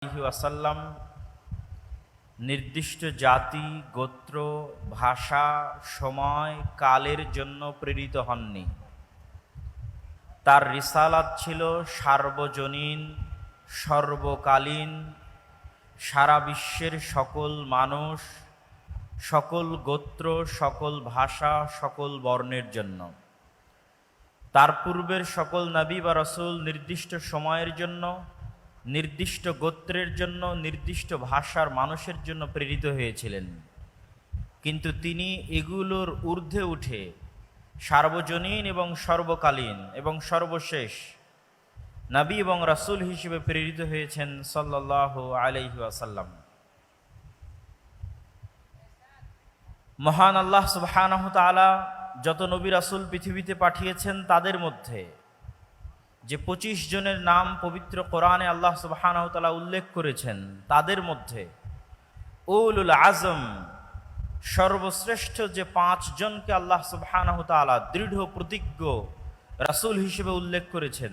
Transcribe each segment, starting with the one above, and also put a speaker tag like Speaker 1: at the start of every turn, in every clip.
Speaker 1: ওয়াসাল্লাম নির্দিষ্ট জাতি, গোত্র, ভাষা, সময়, কালের জন্য প্রেরিত হননি। তার রিসালাত ছিল সার্বজনীন, সর্বকালীন, সারা বিশ্বের সকল মানুষ, সকল গোত্র, সকল ভাষা, সকল বর্ণের জন্য। তার পূর্বের সকল নবী বা রাসূল নির্দিষ্ট সময়ের জন্য, নির্দিষ্ট গোত্রের জন্য, নির্দিষ্ট ভাষার মানুষের জন্য প্রেরিত হয়েছিলেন। কিন্তু তিনি এগুলোর ঊর্ধ্বে উঠে সার্বজনীন এবং সর্বকালীন এবং সর্বশেষ নবী এবং রাসূল হিসেবে প্রেরিত হয়েছেন সাল্লাল্লাহু আলাইহি ওয়াসাল্লাম। মহান আল্লাহ সুবহানাহু ওয়া তাআলা যত নবী রাসূল পৃথিবীতে পাঠিয়েছেন তাদের মধ্যে যে 25 জনের নাম পবিত্র কোরআনে আল্লাহ সুবহানাহু ওয়া তাআলা উল্লেখ করেছেন, তাদের মধ্যে উলুল আজম সর্বশ্রেষ্ঠ যে 5 জনকে আল্লাহ সুবহানাহু ওয়া তাআলা দৃঢ় প্রতিজ্ঞ রাসূল হিসেবে উল্লেখ করেছেন,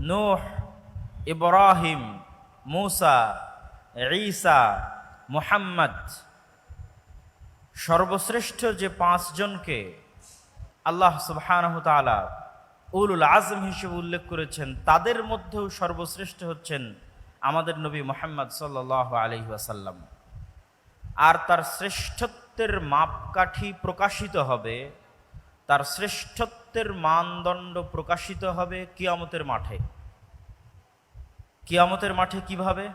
Speaker 1: নূহ, ইব্রাহিম, মূসা, ঈসা, মুহাম্মদ, সর্বশ্রেষ্ঠ যে 5 জনকে আল্লাহ সুবহানাহু ওয়া তাআলা উলুল আজম হিসেবে উল্লেখ করেছেন, তাদের মধ্যেও সর্বশ্রেষ্ঠ হচ্ছেন আমাদের নবী মুহাম্মদ সাল্লাল্লাহু আলাইহি ওয়াসাল্লাম। আর তার শ্রেষ্ঠত্বের মাপকাঠি প্রকাশিত হবে, তার শ্রেষ্ঠত্বের মানদণ্ড প্রকাশিত হবে কিয়ামতের মাঠে। কিয়ামতের মাঠে কিভাবে?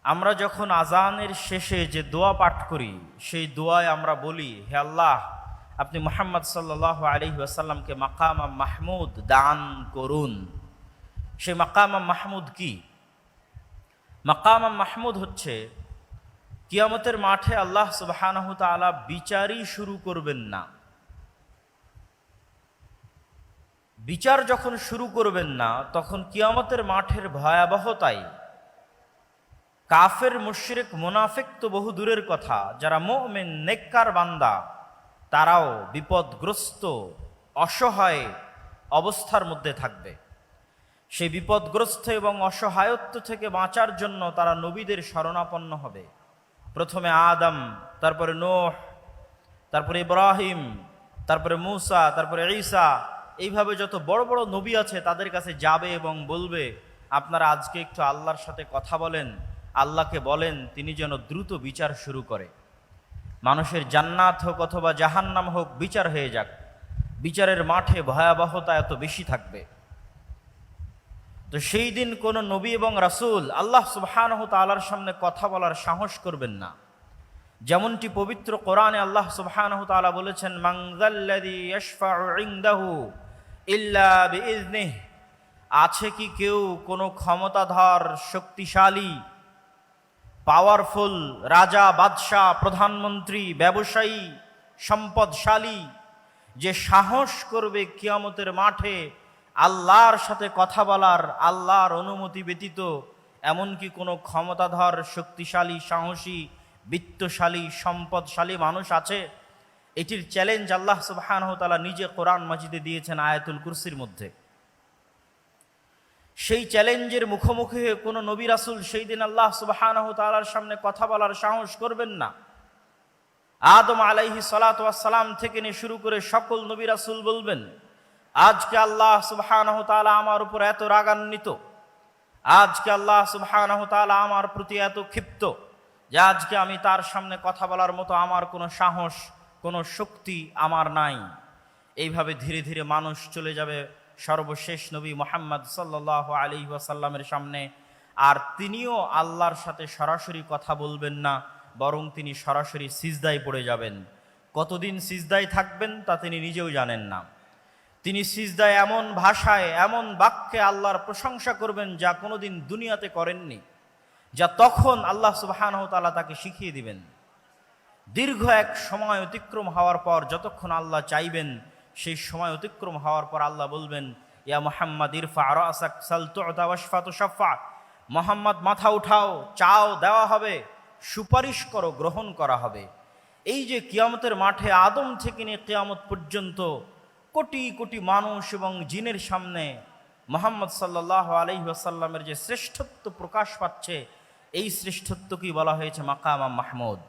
Speaker 1: আমরা যখন আজানের শেষে যে দোয়া পাঠ করি, সেই দোয়ায় আমরা বলি, হে আল্লাহ, আপনি মুহাম্মদ সাল্লাল্লাহু আলাইহি ওয়াসাল্লামকে মাকাম মাহমুদ দান করুন। সেই মাকাম মাহমুদ কি? মাকাম মাহমুদ হচ্ছে কিয়ামতের মাঠে আল্লাহ সুবহানাহু ওয়া তাআলা বিচারই শুরু করবেন না। বিচার যখন শুরু করবেন না, তখন কিয়ামতের মাঠের ভয়াবহতায় কাফের, মুশরিক, মুনাফিক তো বহু দূরের কথা, যারা মুমিন নেককার বান্দা তারাও বিপদগ্রস্ত, অসহায় অবস্থার মধ্যে থাকবে। সেই বিপদগ্রস্ত এবং অসহায়ত্ব থেকে বাঁচার জন্য তারা নবীদের শরণাপন্ন হবে। প্রথমে আদম, তারপরে নূহ, তারপরে ইব্রাহিম, তারপরে মূসা, তারপরে ঈসা, এইভাবে যত বড় বড় নবী আছে তাদের কাছে যাবে এবং বলবে, আপনারা আজকে একটু আল্লাহর সাথে কথা বলেন, আল্লাহকে বলেন তিনি যেন দ্রুত বিচার শুরু করে। মানুষের জান্নাত হোক অথবা জাহান্নাম হোক, বিচার হয়ে যাক। বিচারের মাঠে ভয়াবহতা এত বেশি থাকবে। তো সেই দিন কোন নবী এবং রাসূল আল্লাহ সুবহানাহু ওয়া তাআলার সামনে কথা বলার সাহস করবেন না। যেমনটি পবিত্র কোরআনে আল্লাহ সুবহানাহু ওয়া তাআলা বলেছেন, মান যাল্লাযী ইয়াশফাউ ইনদাহু ইল্লা বিইজনিহি, আছে কি কেউ কোনো ক্ষমতাধর, শক্তিশালী, পাওয়ারফুল রাজা, বাদশাহ, প্রধানমন্ত্রী, ব্যবসায়ী, সম্পদশালী, যে সাহস করবে কিয়ামতের মাঠে আল্লাহর সাথে কথা বলার, আল্লাহর অনুমতি ব্যতীত? এমনকি কোনো ক্ষমতাধর, শক্তিশালী, সাহসী, বিত্তশালী, সম্পদশালী মানুষ আছে? এটির চ্যালেঞ্জ আল্লাহ সুবহানাহু ওয়া তাআলা নিজে কোরআন মাজিদে দিয়েছেন আয়াতুল কুরসির মধ্যে। সেই চ্যালেঞ্জের মুখোমুখি হয়ে কোনো নবী রাসূল সেই দিন আল্লাহ সুবহানাহু ওয়া তাআলার সামনে কথা বলার সাহস করবেন না। আদম আলাইহিস সালাতু ওয়াস সালাম থেকে নিয়ে শুরু করে সকল নবী রাসূল বলবেন, আজকে আল্লাহ সুবহানাহু ওয়া তাআলা আমার উপর এত রাগান্বিত, আজকে আল্লাহ সুবহানাহু ওয়া তাআলা আমার প্রতি এত ক্ষিপ্ত যে আজকে আমি তার সামনে কথা বলার মতো আমার কোনো সাহস, কোনো শক্তি আমার নাই। এইভাবে ধীরে ধীরে মানুষ চলে যাবে সর্বশেষ নবী মুহাম্মদ সাল্লাল্লাহু আলাইহি ওয়াসাল্লামের সামনে। আর তিনিও আল্লাহর সাথে সরাসরি কথা বলবেন না, বরং তিনি সরাসরি সিজদায় পড়ে যাবেন। কতদিন সিজদায় থাকবেন তা তিনি নিজেও জানেন না। তিনি সিজদায় এমন ভাষায়, এমন বাক্যে আল্লাহর প্রশংসা করবেন যা কোনোদিন দুনিয়াতে করেননি, যা তখন আল্লাহ সুবহানাহু ওয়া তাআলা তাকে শিখিয়ে দিবেন। দীর্ঘ এক সময় অতিক্রম হওয়ার পর, যতক্ষণ আল্লাহ চাইবেন, সেই সময় অতিক্রম হওয়ার পর আল্লাহ বলবেন, ইয়া মুহাম্মদ ইরফা রাসাক সাল তু'তা ওয়াশফা তুশাফা, মুহাম্মদ মাথা উঠাও, চাও দেওয়া হবে, সুপারিশ করো গ্রহণ করা হবে। এই যে কিয়ামতের মাঠে আদম থেকে নিয়ে কিয়ামত পর্যন্ত কোটি কোটি মানুষ এবং জিনের সামনে মুহাম্মদ সাল্লাল্লাহু আলাইহি ওয়াসাল্লামের যে শ্রেষ্ঠত্ব প্রকাশ পাচ্ছে, এই শ্রেষ্ঠত্বকেই বলা হয়েছে মাকাম মাহমুদ।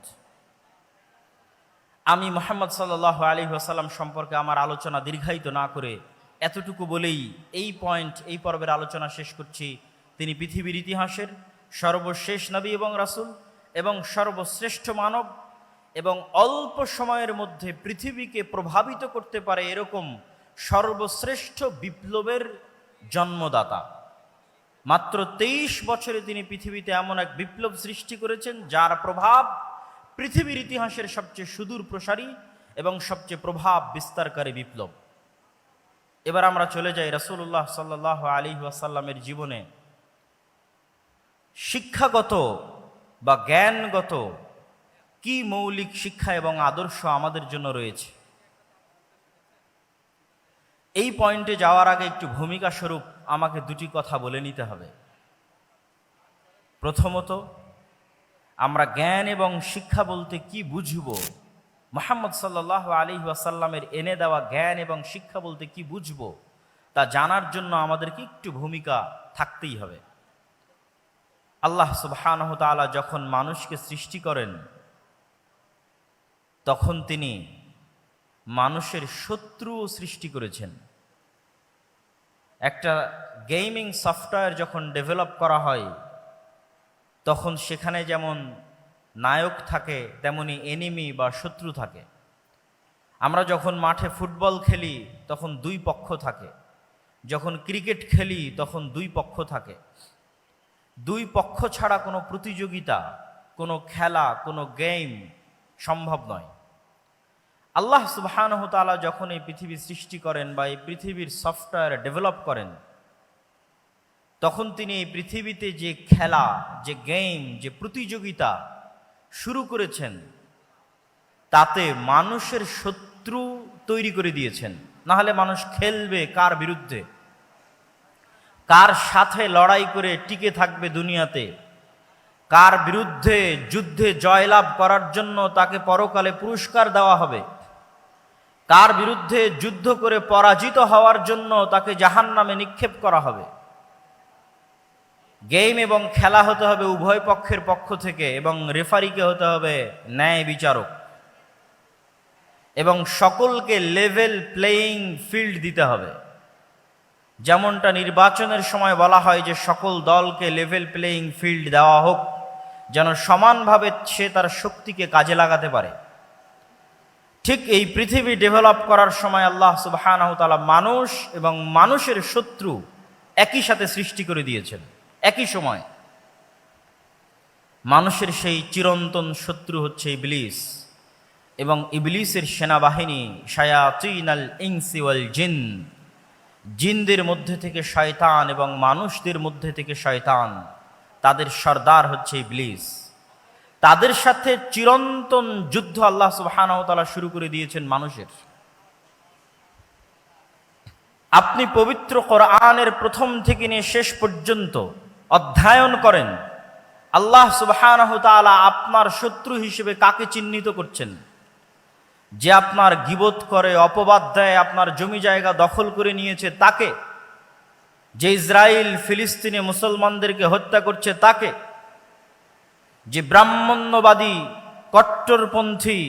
Speaker 1: আমি মুহাম্মদ সাল্লাল্লাহু আলাইহি ওয়াসাল্লাম সম্পর্কে আমার আলোচনা দীর্ঘায়িত না করে এতটুকু বলেই এই পর্বের আলোচনা শেষ করছি। তিনি পৃথিবীর ইতিহাসের সর্বশেষ নবী এবং রাসূল এবং সর্বশ্রেষ্ঠ মানব, এবং অল্প সময়ের মধ্যে পৃথিবীকে প্রভাবিত করতে পারে এরকম সর্বশ্রেষ্ঠ বিপ্লবের জন্মদাতা। মাত্র 23 বছরে তিনি পৃথিবীতে এমন এক বিপ্লব সৃষ্টি করেছেন যার প্রভাব পৃথিবীর ইতিহাসের সবচেয়ে সুদূর প্রসারী এবং সবচেয়ে প্রভাব বিস্তারকারী বিপ্লব। এবার আমরা চলে যাই রাসূলুল্লাহ সাল্লাল্লাহু আলাইহি ওয়াসাল্লামের জীবনে শিক্ষাগত বা জ্ঞানগত কি মৌলিক শিক্ষা এবং আদর্শ আমাদের জন্য রয়েছে। এই পয়েন্টে যাওয়ার আগে একটু ভূমিকা স্বরূপ আমাকে দুটি কথা বলে নিতে হবে। প্রথমত, আমরা জ্ঞান এবং শিক্ষা বলতে কি বুঝব, মুহাম্মদ সাল্লাল্লাহু আলাইহি ওয়াসাল্লামের এনে দেওয়া জ্ঞান এবং শিক্ষা বলতে কি বুঝব, তা জানার জন্য আমাদেরকে একটু ভূমিকা থাকতেই হবে। আল্লাহ সুবহানাহু ওয়া তাআলা যখন মানুষকে সৃষ্টি করেন, তখন তিনি মানুষের শত্রুও সৃষ্টি করেছেন। একটা গেমিং সফটওয়্যার যখন ডেভেলপ করা হয়, তখন সেখানে যেমন নায়ক থাকে তেমনি এনিমি বা শত্রু থাকে। আমরা যখন মাঠে ফুটবল খেলি তখন দুই পক্ষ থাকে, যখন ক্রিকেট খেলি তখন দুই পক্ষ থাকে। দুই পক্ষ ছাড়া কোনো প্রতিযোগিতা, কোনো খেলা, কোনো গেম সম্ভব নয়। আল্লাহ সুবহানাহু ওয়া তাআলা যখন এই পৃথিবী সৃষ্টি করেন বা এই পৃথিবীর সফটওয়্যার ডেভেলপ করেন, তখন তিনি এই পৃথিবীতে যে খেলা, যে গেম, যে প্রতিযোগিতা শুরু করেছেন, তাতে মানুষের শত্রু তৈরি করে দিয়েছেন। না হলে মানুষ খেলবে কার বিরুদ্ধে, কার সাথে লড়াই করে টিকে থাকবে দুনিয়াতে, কার বিরুদ্ধে যুদ্ধে জয়লাভ করার জন্য তাকে পরকালে পুরস্কার দেওয়া হবে, কার বিরুদ্ধে যুদ্ধ করে পরাজিত হওয়ার জন্য তাকে জাহান্নামে নিক্ষেপ করা হবে। গেম এবং খেলা হতে হবে উভয় পক্ষের পক্ষ থেকে, এবং রেফারিকে হতে হবে ন্যায় বিচারক, এবং সকলকে লেভেল প্লেয়িং ফিল্ড দিতে হবে। যেমনটা নির্বাচনের সময় বলা হয় যে সকল দলকে লেভেল প্লেয়িং ফিল্ড দেওয়া হোক, যেন সমানভাবে সে তার শক্তিকে কাজে লাগাতে পারে। ঠিক এই পৃথিবী ডেভেলপ করার সময় আল্লাহ সুবহানাহু ওয়া তাআলা মানুষ এবং মানুষের শত্রু একই সাথে সৃষ্টি করে দিয়েছেন। একই সময় মানুষের সেই চিরন্তন শত্রু হচ্ছে ইবলিস, এবং ইবলিসের সেনাবাহিনী শায়াতিনাল ইনসি ওয়াল জিন, জিনদের মধ্যে থেকে শয়তান এবং মানুষদের মধ্যে থেকে শয়তান, তাদের সর্দার হচ্ছে ইবলিস। তাদের সাথে চিরন্তন যুদ্ধ আল্লাহ সুবহানাহু ওয়া তাআলা শুরু করে দিয়েছেন মানুষের। আপনি পবিত্র কোরআনের প্রথম থেকে নিয়ে শেষ পর্যন্ত অধ্যয়ন করেন, আল্লাহ সুবহানাহু ওয়া তাআলা আপনার শত্রু হিসেবে কাকে চিহ্নিত করছেন। যে আপনার গীবত করে, অপবাদ দেয়, আপনার জমি জায়গা দখল করে নিয়েছে তাকে, যে ইসরায়েল ফিলিস্তিনে মুসলমানদেরকে হত্যা করছে তাকে, যে ব্রাহ্মণ্যবাদী কট্টরপন্থী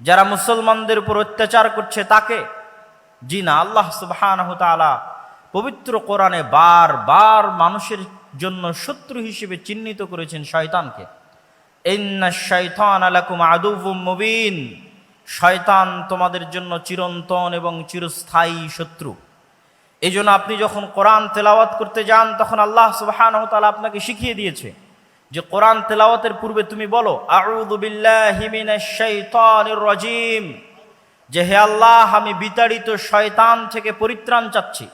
Speaker 1: যারা মুসলমানদের উপর অত্যাচার করছে তাকে। জি না, আল্লাহ সুবহানাহু ওয়া তাআলা পবিত্র কোরআনে বারবার মানুষের জন্য শত্রু হিসেবে চিহ্নিত করেছেন শয়তানকে। ইন্নাশ শাইতানা লাকুম আদুউম মুবিন, শয়তান তোমাদের জন্য চিরন্তন এবং চিরস্থায়ী শত্রু। এই জন্য আপনি যখন কোরআন তেলাওয়াত করতে যান, তখন আল্লাহ সুবহানাহু ওয়া তাআলা আপনাকে শিখিয়ে দিয়েছে যে কোরআন তেলাওয়াতের পূর্বে তুমি বলো আউযু বিল্লাহি মিনাশ শাইতানির রাজিম, যে হে আল্লাহ, আমি বিতাড়িত শয়তান থেকে পরিত্রাণ চাচ্ছি।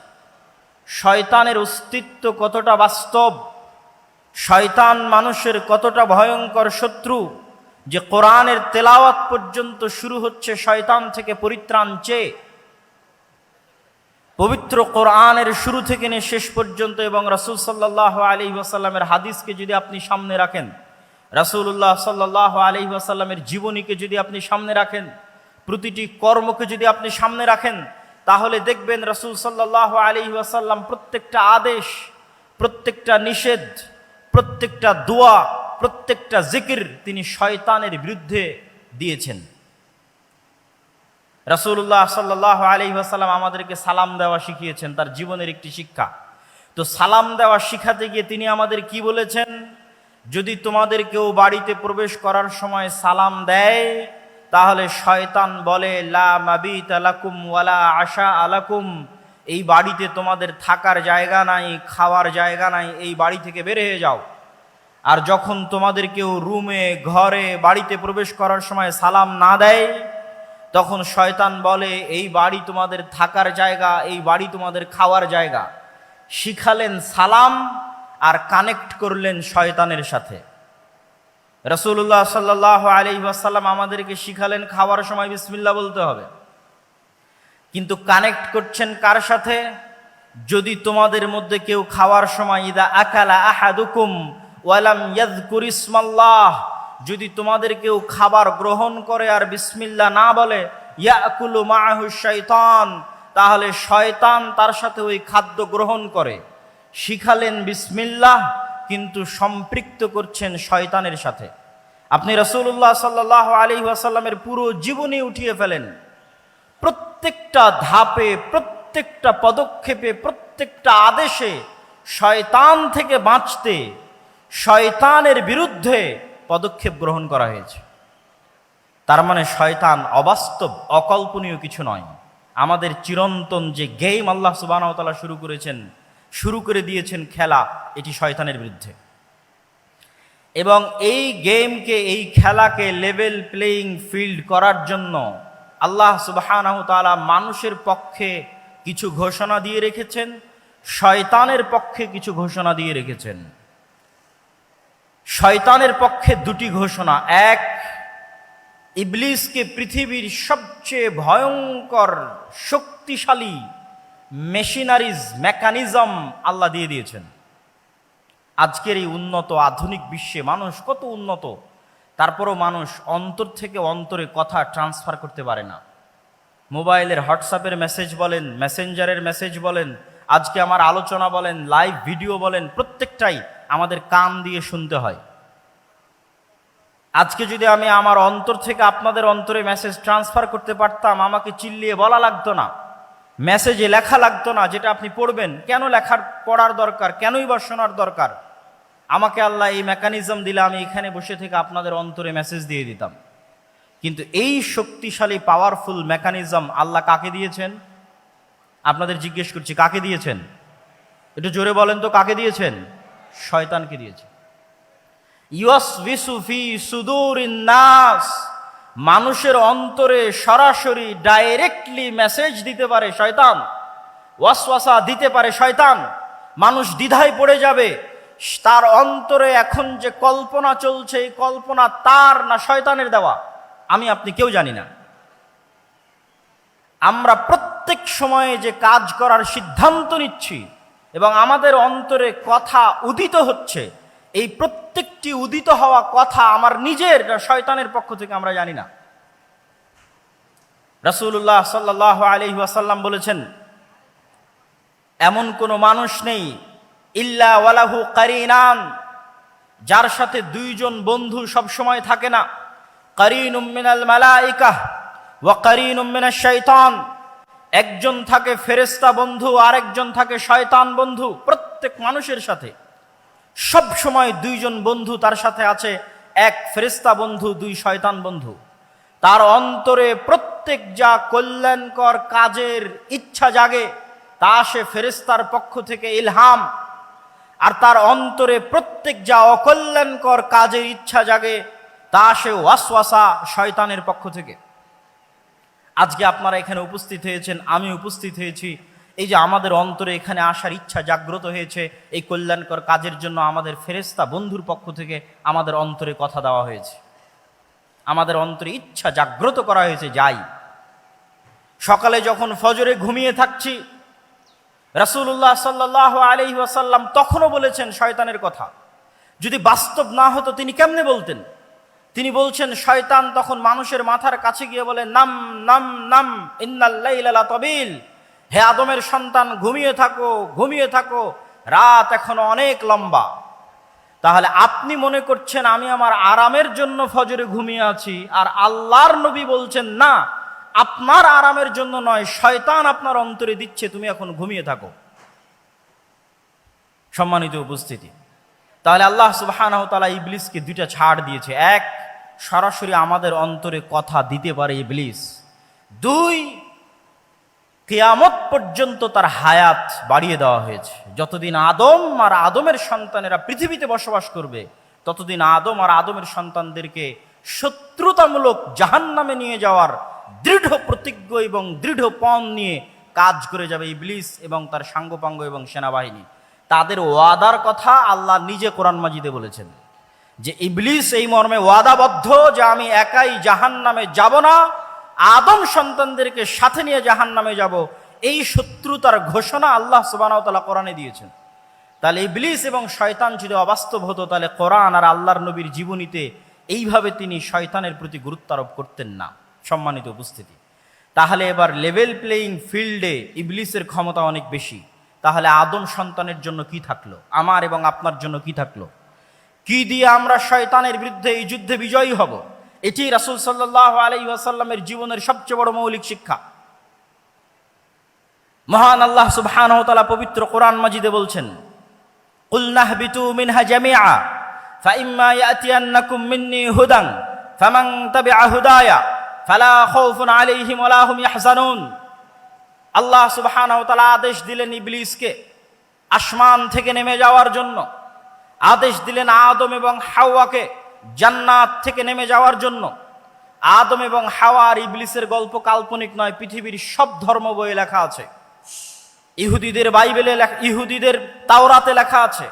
Speaker 1: শয়তানের অস্তিত্ব কতটা বাস্তব, শয়তান মানুষের কতটা ভয়ঙ্কর শত্রু, যে কোরআনের তেলাওয়াত পর্যন্ত শুরু হচ্ছে শয়তান থেকে পরিত্রাণ চেয়ে। পবিত্র কোরআনের শুরু থেকে নিয়ে শেষ পর্যন্ত এবং রাসূল সাল্লাল্লাহু আলাইহি ওয়াসাল্লামের হাদিসকে যদি আপনি সামনে রাখেন, রাসূলুল্লাহ সাল্লাল্লাহু আলাইহি ওয়াসাল্লামের জীবনীকে যদি আপনি সামনে রাখেন, প্রতিটি কর্মকে যদি আপনি সামনে রাখেন, তাহলে দেখবেন রাসূল সাল্লাল্লাহু আলাইহি ওয়াসাল্লাম প্রত্যেকটা আদেশ, প্রত্যেকটা নিষেধ, প্রত্যেকটা দোয়া, প্রত্যেকটা জিকির তিনি শয়তানের বিরুদ্ধে দিয়েছেন। রাসূলুল্লাহ সাল্লাল্লাহু আলাইহি ওয়াসাল্লাম আমাদেরকে সালাম দেওয়া শিখিয়েছেন, তার জীবনের একটি শিক্ষা। তো সালাম দেওয়া শিখাতে গিয়ে তিনি আমাদের কি বলেছেন? যদি তোমাদের কেউ বাড়িতে প্রবেশ করার সময় সালাম দেয়, তাহলে শয়তান বলে লা মাবিতা লাকুম ওয়ালা আশা আলাকুম, এই বাড়িতে তোমাদের থাকার জায়গা নাই, খাওয়ার জায়গা নাই, এই বাড়ি থেকে বের হয়ে যাও। আর যখন তোমাদের কেউ রুমে, ঘরে, বাড়িতে প্রবেশ করার সময় সালাম না দেয়, তখন শয়তান বলে এই বাড়ি তোমাদের থাকার জায়গা, এই বাড়ি তোমাদের খাওয়ার জায়গা। শিখালেন সালাম আর কানেক্ট করলেন শয়তানের সাথে। রাসূলুল্লাহ সাল্লাল্লাহু আলাইহি ওয়াসাল্লাম আমাদেরকে শিখালেন খাওয়ার সময় বিসমিল্লাহ বলতে হবে, কিন্তু কানেক্ট করছেন কার সাথে? যদি তোমাদের মধ্যে কেউ খাওয়ার সময় ইদা আকালা আহাদুকুম ওয়ালাম ইয়াযকুর ইসমাল্লাহ, যদি তোমাদের কেউ খাবার গ্রহণ করে আর বিসমিল্লাহ না বলে, ইয়াকুলু মাআহু শাইতান, তাহলে শয়তান তার সাথে ওই খাদ্য গ্রহণ করে। শিখালেন বিসমিল্লাহ, কিন্তু সম্পৃক্ত করছেন শয়তানের সাথে। আপনি রাসূলুল্লাহ সাল্লাল্লাহু আলাইহি ওয়াসাল্লামের পুরো জীবনী উঠিয়ে ফেলেন, প্রত্যেকটা ধাপে, প্রত্যেকটা পদক্ষেপে, প্রত্যেকটা আদেশে শয়তান থেকে বাঁচতে, শয়তানের বিরুদ্ধে পদক্ষেপ গ্রহণ করা হয়েছে। তার মানে শয়তান অবাস্তব, অকল্পনীয় কিছু নয়। আমাদের চিরন্তন যে গেম আল্লাহ সুবহানাহু ওয়া তাআলা শুরু করে দিয়েছেন খেলা, এটি শয়তানের বিরুদ্ধে। এবং এই গেমকে, এই খেলাকে লেভেল প্লেয়িং ফিল্ড করার জন্য আল্লাহ সুবহানাহু ওয়া তাআলা মানুষের পক্ষে কিছু ঘোষণা দিয়ে রেখেছেন, শয়তানের পক্ষে কিছু ঘোষণা দিয়ে রেখেছেন। শয়তানের পক্ষে দুটি ঘোষণা। এক, ইবলিসকে পৃথিবীর সবচেয়ে ভয়ঙ্কর শক্তিশালী মেকানিজম আল্লাহ দিয়ে দিয়েছেন। আজকের এই উন্নত আধুনিক বিশ্বে মানুষ কত উন্নত, তারপরও মানুষ অন্তর থেকে অন্তরে কথা ট্রান্সফার করতে পারে না। মোবাইলের হোয়াটসঅ্যাপের মেসেজ বলেন, মেসেঞ্জারের মেসেজ বলেন, আজকে আমার আলোচনা বলেন, লাইভ ভিডিও বলেন, প্রত্যেকটাই আমাদের কান দিয়ে শুনতে হয়। আজকে যদি আমি আমার অন্তর থেকে আপনাদের অন্তরে মেসেজ ট্রান্সফার করতে পারতাম, আমাকে চিল্লিয়ে বলা লাগতো না, মেসেজে লেখা লাগতো না যেটা আপনি পড়বেন। কেন পড়ার দরকার? কেনই বা শোনার দরকার? আমাকে আল্লাহ এই মেকানিজম দিলে আমি এখানে বসে থেকে আপনাদের অন্তরে মেসেজ দিয়ে দিতাম। কিন্তু এই শক্তিশালী পাওয়ারফুল মেকানিজম আল্লাহ কাকে দিয়েছেন? আপনাদের জিজ্ঞেস করছি, কাকে দিয়েছেন? একটু জোরে বলেন তো, কাকে দিয়েছেন? শয়তানকে দিয়েছেন। ইউসবিসু ফি সুদুরিন নাস, মানুষের অন্তরে সরাসরি ডাইরেক্টলি মেসেজ দিতে পারে শয়তান, ওয়াসওয়াসা দিতে পারে শয়তান। মানুষ দ্বিধায় পড়ে যাবে, তার অন্তরে এখন যে কল্পনা চলছে, এই কল্পনা তার না শয়তানের দেওয়া, আমি আপনি কেউ জানি না। আমরা প্রত্যেক সময়ে যে কাজ করার সিদ্ধান্ত নিচ্ছি এবং আমাদের অন্তরে কথা উদিত হচ্ছে, এই প্রত্যেকটি উদিত হওয়া কথা আমার নিজের না শয়তানের পক্ষ থেকে আমরা জানি না। রাসূলুল্লাহ সাল্লাল্লাহু আলাইহি ওয়াসাল্লাম বলেছেন, এমন কোনো মানুষ নেই ইল্লা ওয়ালাহু কারিনান, যার সাথে দুইজন বন্ধু সব সময় থাকে না। কারিনুম মিনাল মালাইকা ওয়া কারিনুম মিনাশ শাইতান, একজন থাকে ফেরেশতা বন্ধু, আরেকজন থাকে শয়তান বন্ধু। প্রত্যেক মানুষের সাথে সব সময় দুইজন বন্ধু তার সাথে আছে, এক ফেরেশতা বন্ধু, দুই শয়তান বন্ধু। তার অন্তরে প্রত্যেক যা কল্যাণকর কাজের ইচ্ছা জাগে তা সে ফেরেশতার পক্ষ থেকে ইলহাম, আর তার অন্তরে প্রত্যেক যা অকল্যাণকর কাজের ইচ্ছা জাগে তা সে ওয়াসওয়াসা, শয়তানের পক্ষ থেকে। আজকে আপনারা এখানে উপস্থিত হয়েছেন, আমি উপস্থিত হয়েছি, এই যে আমাদের অন্তরে এখানে আসার ইচ্ছা জাগ্রত হয়েছে, এই কল্যাণকর কাজের জন্য আমাদের ফেরেশতা বন্ধুর পক্ষ থেকে আমাদের অন্তরে কথা দেওয়া হয়েছে, আমাদের অন্তরে ইচ্ছা জাগ্রত করা হয়েছে। যাই সকালে যখন ফজরে ঘুমিয়ে থাকছি, রাসূলুল্লাহ সাল্লাল্লাহু আলাইহি ওয়াসাল্লাম তখনও বলেছেন শয়তানের কথা। যদি বাস্তব না হতো তিনি কেমনে বলতেন? তিনি বলছেন, শয়তান তখন মানুষের মাথার কাছে গিয়ে বলে, নাম নাম নাম ইন্নাল লাইলা লাতাবিল, হে আদমের সন্তান, ঘুমিয়ে থাকো, ঘুমিয়ে থাকো, রাত এখনো অনেক লম্বা। তাহলে আপনি মনে করছেন আমি আমার আরামের জন্য ফজরে ঘুমিয়ে আছি, আর আল্লাহর নবী বলছেন না, আপনার আরামের জন্য নয়, শয়তান আপনার অন্তরে দিচ্ছে তুমি এখন ঘুমিয়ে থাকো। সম্মানিত উপস্থিতি, তাহলে আল্লাহ সুবহানাহু ওয়া তাআলা ইবলিসকে দুইটা ছাড় দিয়েছে। এক, সরাসরি আমাদের অন্তরে কথা দিতে পারে ইবলিস। দুই, কিয়ামত পর্যন্ত তার হায়াত বাড়িয়ে দেওয়া হয়েছে। যতদিন আদম আর আদমের সন্তানেরা পৃথিবীতে বসবাস করবে, ততদিন আদম আর আদমের সন্তানদেরকে শত্রুতামূলক জাহান্নামে নিয়ে যাওয়ার দৃঢ় প্রতিজ্ঞ এবং দৃঢ় পণ নিয়ে কাজ করে যাবে ইবলিস এবং তার সাঙ্গপাঙ্গ এবং সেনাবাহিনী। তাদের ওয়াদার কথা আল্লাহ নিজে কোরআন মাজিদে বলেছেন যে ইবলিস এই মর্মে ওয়াদাবদ্ধ যে আমি একাই জাহান্নামে যাব না, আদম সন্তানদেরকে সাথে নিয়ে জাহান্নামে যাব। এই শত্রুতার ঘোষণা আল্লাহ সুবহানাহু ওয়া তাআলা কোরআনে দিয়েছেন। তাহলে ইবলিস এবং শয়তান যদি অবাস্তব হতো, তাহলে কোরআন আর আল্লাহর নবীর জীবনীতে এইভাবে তিনি শয়তানের প্রতি গুরুত্ব আরোপ করতেন না। সম্মানিত উপস্থিতি, তাহলে এবার লেভেল প্লেয়িং ফিল্ডে ইবলিসের ক্ষমতা অনেক বেশি। তাহলে আদম সন্তানের জন্য কি থাকলো, আমার এবং আপনার জন্য কি থাকলো? কি দিয়ে আমরা শয়তানের বিরুদ্ধে এই যুদ্ধে বিজয়ী হব? এটি রাসূল সাল্লাল্লাহু আলাইহি ওয়াসাল্লামের জীবনের সবচেয়ে বড় মৌলিক শিক্ষা। মহান আল্লাহ সুবহানাহু ওয়া তাআলা পবিত্র কোরআন মাজিদে বলছেন, কুল নাহবিতু মিনহা জামিআ ফাইম্মা ইয়াতিয়ান্নাকুম মিন্নী হুদান ফামান তাবিআ হুদায়া ফালা খাউফুন আলাইহিম ওয়ালা হুম ইয়াহজানুন। আল্লাহ সুবহানাহু ওয়া তাআলা আদেশ দিলেন ইবলিসকে আসমান থেকে নেমে যাওয়ার জন্য, আদেশ দিলেন আদম এবং হাওয়াকে জান্নাত থেকে নেমে যাওয়ার জন্য। আদম এবং হাওয়া আর ইবলিসের গল্প কাল্পনিক নয়, পৃথিবীর সব ধর্ম বইয়ে লেখা আছে। ইহুদিদের বাইবেলে, ইহুদিদের তাওরাতে লেখা আছে,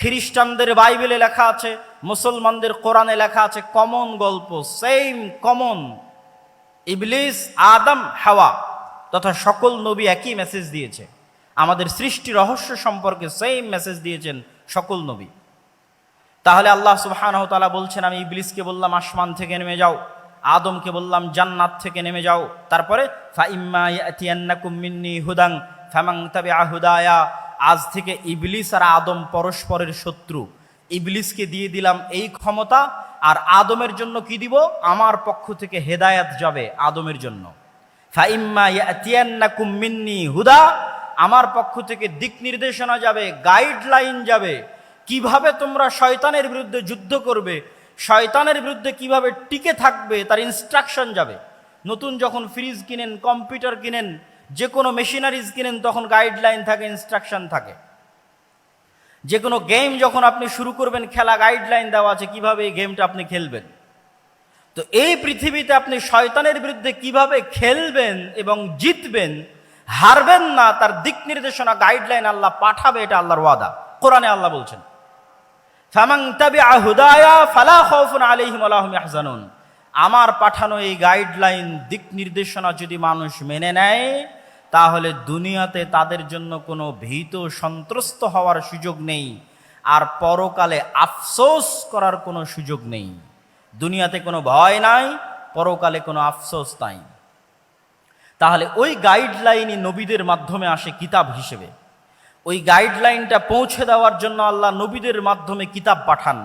Speaker 1: খ্রিস্টানদের বাইবেলে লেখা আছে, মুসলমানদের কোরআনে লেখা আছে। কমন গল্প, সেম কমন। ইবলিস, আদম, হাওয়া তথা সকল নবী একই মেসেজ দিয়েছে। আমাদের সৃষ্টি রহস্য সম্পর্কে সেম মেসেজ দিয়েছেন সকল নবী। তাহলে আল্লাহ সুবহানাহু ওয়া তাআলা বলছেন, আমি ইবলিসকে বললাম আসমান থেকে নেমে যাও, আদমকে বললাম জান্নাত থেকে নেমে যাও। তারপরে ফাইম্মা ইয়াতিয়ান্নাকুম মিন্নী হুদান ফামান তাবিআ হুদায়া, আজ থেকে ইবলিস আর আদম পরস্পরের শত্রু। ইবলিসকে দিয়ে দিলাম এই ক্ষমতা, আর আদমের জন্য কি দিব? আমার পক্ষ থেকে হেদায়েত যাবে আদমের জন্য। ফাইম্মা ইয়াতিয়ান্নাকুম মিন্নী হুদা, আমার পক্ষ থেকে দিক নির্দেশনা যাবে, গাইডলাইন যাবে, কিভাবে তোমরা শয়তানের বিরুদ্ধে যুদ্ধ করবে, শয়তানের বিরুদ্ধে কিভাবে টিকে থাকবে তার ইনস্ট্রাকশন যাবে। নতুন যখন ফ্রিজ কিনেন, কম্পিউটার কিনেন, যে কোনো মেশিনারিজ কিনেন, তখন গাইডলাইন থাকে, ইনস্ট্রাকশন থাকে। যে কোনো গেম যখন আপনি শুরু করবেন খেলা, গাইডলাইন দেওয়া আছে কিভাবে এই গেমটা আপনি খেলবেন। তো এই পৃথিবীতে আপনি শয়তানের বিরুদ্ধে কিভাবে খেলবেন এবং জিতবেন, হারবেন না, তার দিক নির্দেশনা, গাইডলাইন আল্লাহ পাঠাবে। এটা আল্লাহর ওয়াদা। কোরআনে আল্লাহ বলছেন, ফামান তাবিআ হুদায়া ফালা খাউফুন আলাইহিম ওয়ালা হুম ইয়াহজানুন। আমার পাঠানো এই গাইডলাইন, দিক নির্দেশনা যদি মানুষ মেনে নেয়, তাহলে দুনিয়াতে তাদের জন্য কোনো ভীত সন্ত্রস্ত হওয়ার সুযোগ নেই, আর পরকালে আফসোস করার কোনো সুযোগ নেই। দুনিয়াতে কোনো ভয় নাই, পরকালে কোনো আফসোস নাই। তাহলে ওই গাইডলাইনই নবীদের মাধ্যমে আসে কিতাব হিসেবে। ওই গাইডলাইনটা পৌঁছে দেওয়ার জন্য আল্লাহ নবীদের মাধ্যমে কিতাব পাঠান,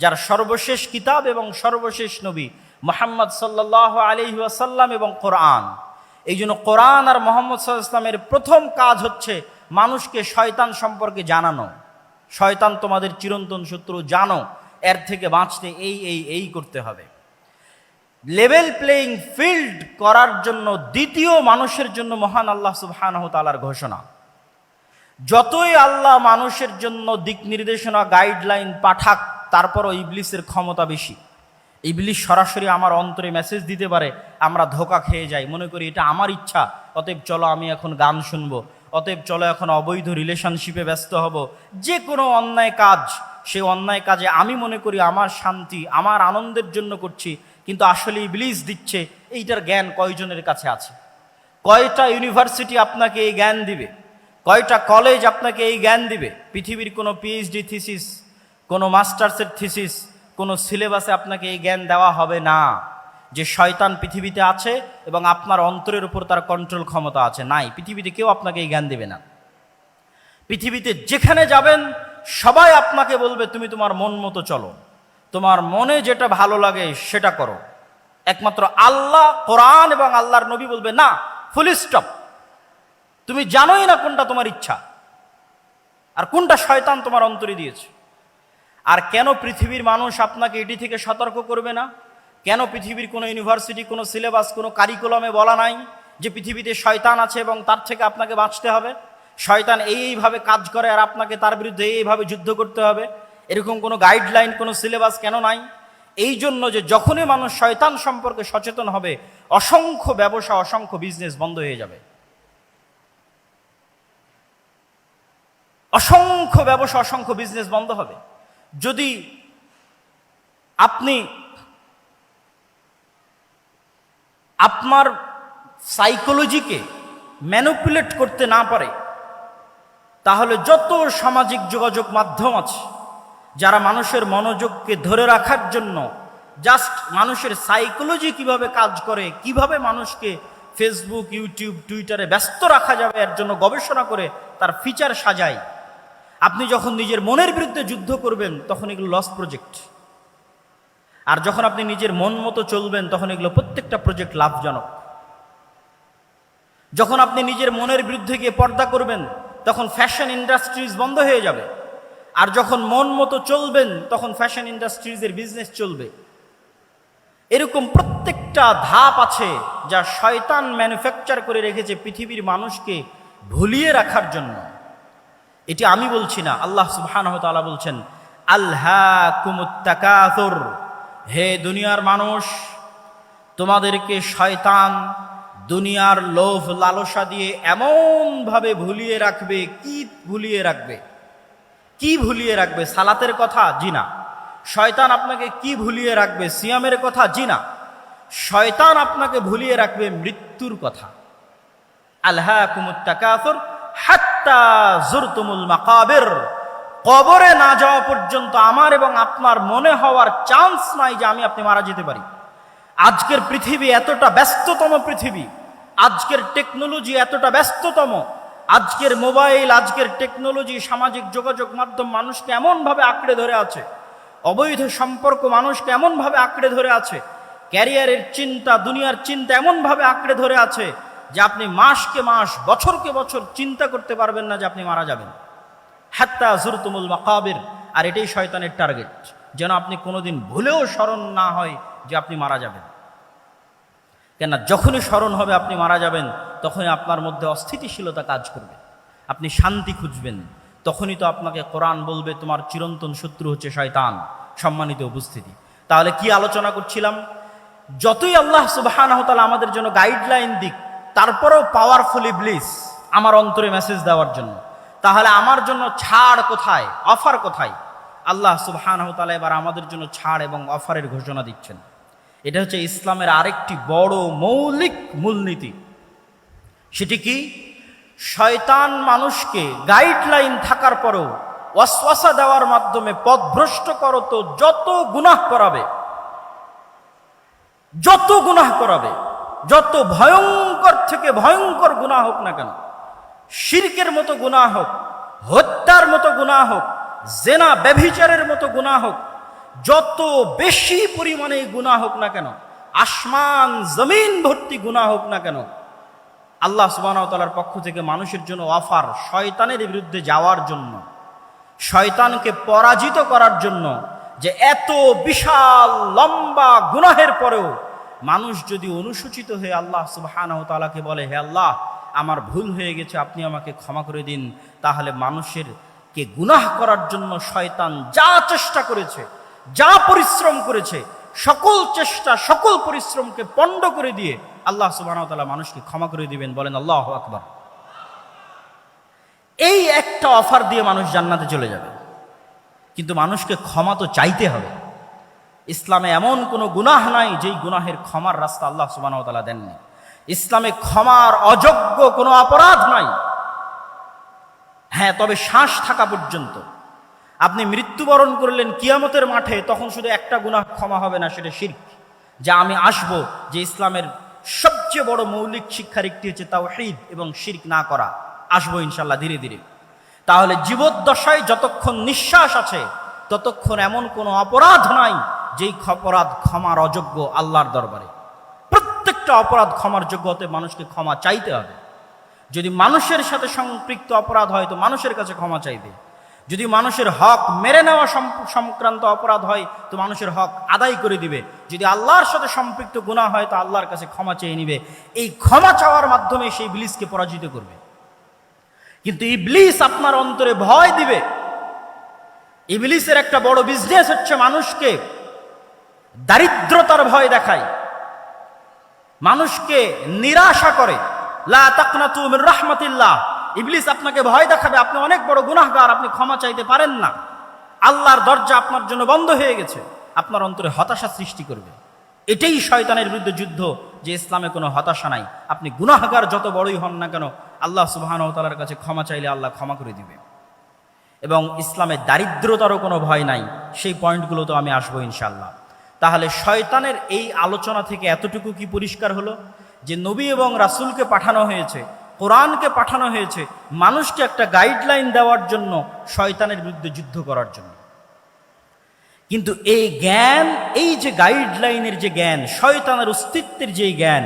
Speaker 1: যার সর্বশেষ কিতাব এবং সর্বশেষ নবী মুহাম্মদ সাল্লাল্লাহু আলাইহি ওয়াসাল্লাম এবং কোরআন। এই জন্য কোরআন আর মুহাম্মদ সাল্লাল্লাহু আলাইহি ওয়াসাল্লামের প্রথম কাজ হচ্ছে মানুষকে শয়তান সম্পর্কে জানানো। শয়তান তোমাদের চিরন্তন শত্রু, জানো, এর থেকে বাঁচতে এই করতে হবে। লেভেল প্লেয়িং ফিল্ড করার জন্য দ্বিতীয় মানুষের জন্য মহান আল্লাহ সুবহানাহু ওয়া তাআলার ঘোষণা। যতই আল্লাহ মানুষের জন্য দিক নির্দেশনা, গাইডলাইন পাঠাক, তারপরও ইবলিসের ক্ষমতা বেশি। ইবলিস সরাসরি আমার অন্তরে মেসেজ দিতে পারে, আমরা ধোঁকা খেয়ে যাই, মনে করি এটা আমার ইচ্ছা, অতএব চলো আমি এখন গান শুনবো, অতএব চলো এখন অবৈধ রিলেশনশিপে ব্যস্ত হব। যে কোনো অন্যায় কাজ, সেই অন্যায় কাজে আমি মনে করি আমার শান্তি, আমার আনন্দের জন্য করছি, কিন্তু আসলে ইবলিস দিচ্ছে। এইটার জ্ঞান কয়জনের কাছে আছে? কয়টা ইউনিভার্সিটি আপনাকে এই জ্ঞান দিবে? কয়টা কলেজ আপনাকে এই জ্ঞান দিবে? পৃথিবীর কোনো পিএইচডি থিসিস, কোনো মাস্টার্সের থিসিস, কোনো সিলেবাসে আপনাকে এই জ্ঞান দেওয়া হবে না। যে শয়তান পৃথিবীতে আছে এবং আপনার অন্তরের উপর তার কন্ট্রোল ক্ষমতা আছে? নাই, পৃথিবীতে কেউ আপনাকে এই জ্ঞান দেবে না। পৃথিবীতে যেখানে যাবেন সবাই আপনাকে বলবে তুমি তোমার মন মতো চলো, তোমার মনে যেটা ভালো লাগে সেটা করো। একমাত্র আল্লাহ, কোরআন এবং আল্লাহর নবী বলবে না, ফুল স্টপ। তুমি জানোই না কোনটা তোমার ইচ্ছা আর কোনটা শয়তান তোমার অন্তরে দিয়েছে। আর কেন পৃথিবীর মানুষ আপনাকে এটি থেকে সতর্ক করবে না? কেন পৃথিবীর কোনো ইউনিভার্সিটি, কোনো সিলেবাস, কোনো কারিকুলামে বলা নাই যে পৃথিবীতে শয়তান আছে এবং তার থেকে আপনাকে বাঁচতে হবে? শয়তান এইভাবে কাজ করে আর আপনাকে তার বিরুদ্ধে এইভাবে যুদ্ধ করতে হবে, এরকম কোনো গাইডলাইন, কোনো সিলেবাস কেন নাই? এই জন্য যে যখনই মানুষ শয়তান সম্পর্কে সচেতন হবে, অসংখ্য ব্যবসা, অসংখ্য বিজনেস বন্ধ হয়ে যাবে। অসংখ্য ব্যবসা, অসংখ্য বিজনেস বন্ধ হবে। যদি আপনি আপনার সাইকোলজিকে ম্যানিপুলেট করতে না পারে, তাহলে যত সামাজিক যোগাযোগ মাধ্যম আছে যারা মানুষের মনোযোগকে ধরে রাখার জন্য জাস্ট মানুষের সাইকোলজি কিভাবে কাজ করে, কিভাবে মানুষকে ফেসবুক, ইউটিউব, টুইটারে ব্যস্ত রাখা যাবে এর জন্য গবেষণা করে তার ফিচার সাজায়, আপনি যখন নিজের মনের বিরুদ্ধে যুদ্ধ করবেন তখন এগুলো লস প্রজেক্ট। আর যখন আপনি নিজের মন মতো চলবেন তখন এগুলো প্রত্যেকটা প্রজেক্ট লাভজনক। যখন আপনি নিজের মনের বিরুদ্ধে গিয়ে পর্দা করবেন তখন ফ্যাশন ইন্ডাস্ট্রিজ বন্ধ হয়ে যাবে। আর যখন মন মতো চলবেন তখন ফ্যাশন ইন্ডাস্ট্রিজের বিজনেস চলবে। এরকম প্রত্যেকটা ধাপ আছে যা শয়তান ম্যানুফ্যাকচার করে রেখেছে পৃথিবীর মানুষকে ভুলিয়ে রাখার জন্য। এটি আমি বলছি না, আল্লাহ সুবহানাহু ওয়া তাআলা বলছেন, আলহাকুমুত তাকাসুর, হে দুনিয়ার মানুষ, তোমাদেরকে শয়তান দুনিয়ার লোভ লালসা দিয়ে এমনভাবে ভুলিয়ে রাখবে। কি ভুলিয়ে রাখবে? কি ভুলিয়ে রাখবে? সালাতের কথা? জি না। শয়তান আপনাকে কি ভুলিয়ে রাখবে? সিয়ামের কথা? জি না। শয়তান আপনাকে ভুলিয়ে রাখবে মৃত্যুর কথা। আলহাকুমুত তাকাসুর হাত্তা যুরতুমুল মাকাবির, কবরে না যাওয়া পর্যন্ত আমার এবং আপনার মনে হওয়ার চান্স নাই যে আমি আপনি মারা যেতে পারি। আজকের পৃথিবী এতটা ব্যস্ততম পৃথিবী, আজকের টেকনোলজি এতটা ব্যস্ততম, আজকের মোবাইল, আজকের টেকনোলজি, সামাজিক যোগাযোগ মাধ্যম মানুষকে এমনভাবে আঁকড়ে ধরে আছে, অবৈধ সম্পর্ক মানুষকে এমনভাবে আঁকড়ে ধরে আছে, ক্যারিয়ারের চিন্তা, দুনিয়ার চিন্তা এমনভাবে আঁকড়ে ধরে আছে যে আপনি মাসকে মাস, বছরকে বছর চিন্তা করতে পারবেন না যে আপনি মারা যাবেন। হাত্তা যুরতুমুল মাকাবির। আর এটাই শয়তানের টার্গেট, যেন আপনি কোনোদিন ভুলেও স্মরণ না হয় যে আপনি মারা যাবেন। কেন? যখনই স্মরণ হবে আপনি মারা যাবেন তখনই আপনার মধ্যে অস্থিতিশীলতা কাজ করবে, আপনি শান্তি খুঁজবেন। তখনই তো আপনাকে কোরআন বলবে তোমার চিরন্তন শত্রু হচ্ছে শয়তান। সম্মানিত উপস্থিতি, তাহলে কি আলোচনা করছিলাম? যতই আল্লাহ সুবহানাহু ওয়া তাআলা আমাদের জন্য গাইডলাইন দিক, তারপরেও পাওয়ারফুল ইবলিস আমার অন্তরে মেসেজ দেওয়ার জন্য। তাহলে আমার জন্য ছাড় কোথায়, অফার কোথায়? আল্লাহ সুবহানাহু ওয়া তাআলা এবার আমাদের জন্য ছাড় এবং অফারের ঘোষণা দিচ্ছেন। এটা হচ্ছে ইসলামের আরেকটি বড় মৌলিক মূলনীতি। সেটি কি? শয়তান মানুষকে গাইডলাইন থাকার পরেও ওয়াসওয়াসা দেওয়ার মাধ্যমে পথভ্রষ্ট করতো যত গুনাহ করাবে, যত গুনাহ করাবে, যত ভয়ঙ্কর থেকে ভয়ঙ্কর গুনাহ হোক না কেন, শিরকের মতো গুনাহ হোক, হত্যার মতো গুনাহ হোক, জেনা ব্যভিচারের মতো গুনাহ হোক, যত বেশি পরিমাণে গুনাহ হোক না কেন, আসমান জমিন ভর্তি গুনাহ হোক না কেন, আল্লাহ সুবহানাহু ওয়া তাআলার পক্ষ থেকে মানুষের জন্য অফার শয়তানের বিরুদ্ধে যাওয়ার জন্য, শয়তানকে পরাজিত করার জন্য। যে এত বিশাল লম্বা গুনাহের পরেও মানুষ যদি অনুসূচিত হয়ে আল্লাহ সুবহানাহু ওয়া তাআলাকে বলে, হে আল্লাহ আমার ভুল হয়ে গেছে, আপনি আমাকে ক্ষমা করে দিন, তাহলে মানুষের কে গুনাহ করার জন্য শয়তান যা চেষ্টা করেছে, যা পরিশ্রম করেছে, সকল চেষ্টা, সকল পরিশ্রমকে পণ্ড করে দিয়ে আল্লাহ সুবহানাহু ওয়া তাআলা মানুষকে ক্ষমা করে দিবেন। বলেন আল্লাহু আকবার। এই একটা অফার দিয়ে মানুষ জান্নাতে চলে যাবে। কিন্তু মানুষকে ক্ষমা তো চাইতে হবে। ইসলামে এমন কোনো গুনাহ নাই যেই গুনাহের ক্ষমার রাস্তা আল্লাহ সুবহানাহু ওয়া তাআলা দেননি। ইসলামে ক্ষমার অযোগ্য কোনো অপরাধ নাই। হ্যাঁ, তবে শ্বাস থাকা পর্যন্ত। আপনি মৃত্যুবরণ করলেন কিয়ামতের মাঠে, তখন শুধু একটা গুনাহ ক্ষমা হবে না, সেটা শিরক। যা আমি আসব, যে ইসলামের সবচেয়ে বড় মৌলিক শিক্ষার একটি হচ্ছে তাওহীদ এবং শিরক না করা। আসবো ইনশাল্লাহ ধীরে ধীরে। তাহলে জীবদ্দশায় যতক্ষণ নিঃশ্বাস আছে ততক্ষণ এমন কোনো অপরাধ নাই যেই অপরাধ ক্ষমার অযোগ্য আল্লাহর দরবারে। প্রত্যেকটা অপরাধ ক্ষমার যোগ্য হতে মানুষকে ক্ষমা চাইতে হবে। যদি মানুষের সাথে সম্পৃক্ত অপরাধ হয় তো মানুষের কাছে ক্ষমা চাইবে। যদি মানুষের হক মেরে নেওয়া সংক্রান্ত অপরাধ হয় তো মানুষের হক আদায় করে দিবে। যদি আল্লাহর সাথে সম্পৃক্ত গুনাহ হয় তো আল্লাহর কাছে ক্ষমা চেয়ে নিবে। এই ক্ষমা চাওয়ার মাধ্যমে সেই ইবলিসকে পরাজিত করবে। কিন্তু ইবলিস আপনার অন্তরে ভয় দিবে। ইবলিসের একটা বড় বিজনেস হচ্ছে মানুষকে দারিদ্রতার ভয় দেখায়, মানুষকে নিরাশা করে। লা তাকনাতু মির রাহমাতিল্লাহ। ইবলিস আপনাকে ভয় দেখাবে আপনি অনেক বড় গুনাহগার, আপনি ক্ষমা চাইতে পারেন না, আল্লাহর দরজা আপনার জন্য বন্ধ হয়ে গেছে। আপনার অন্তরে হতাশা সৃষ্টি করবে। এটাই শয়তানের বিরুদ্ধে যুদ্ধ, যে ইসলামে কোনো হতাশা নাই। আপনি গুনাহগার যত বড়ই হন না কেন, আল্লাহ সুবহানাহু ওয়া তাআলার কাছে ক্ষমা চাইলে আল্লাহ ক্ষমা করে দিবে। এবং ইসলামে দারিদ্রতারও কোনো ভয় নাই। সেই পয়েন্টগুলো তো আমি আসবো ইনশাআল্লাহ। তাহলে শয়তানের এই আলোচনা থেকে এতটুকু কি পরিষ্কার হলো যে নবী এবং রাসূলকে পাঠানো হয়েছে, কোরআনকে পাঠানো হয়েছে মানুষকে একটা গাইডলাইন দেওয়ার জন্য, শয়তানের বিরুদ্ধে যুদ্ধ করার জন্য। কিন্তু এই জ্ঞান, এই যে গাইডলাইনের যে জ্ঞান, শয়তানের অস্তিত্বের যে জ্ঞান,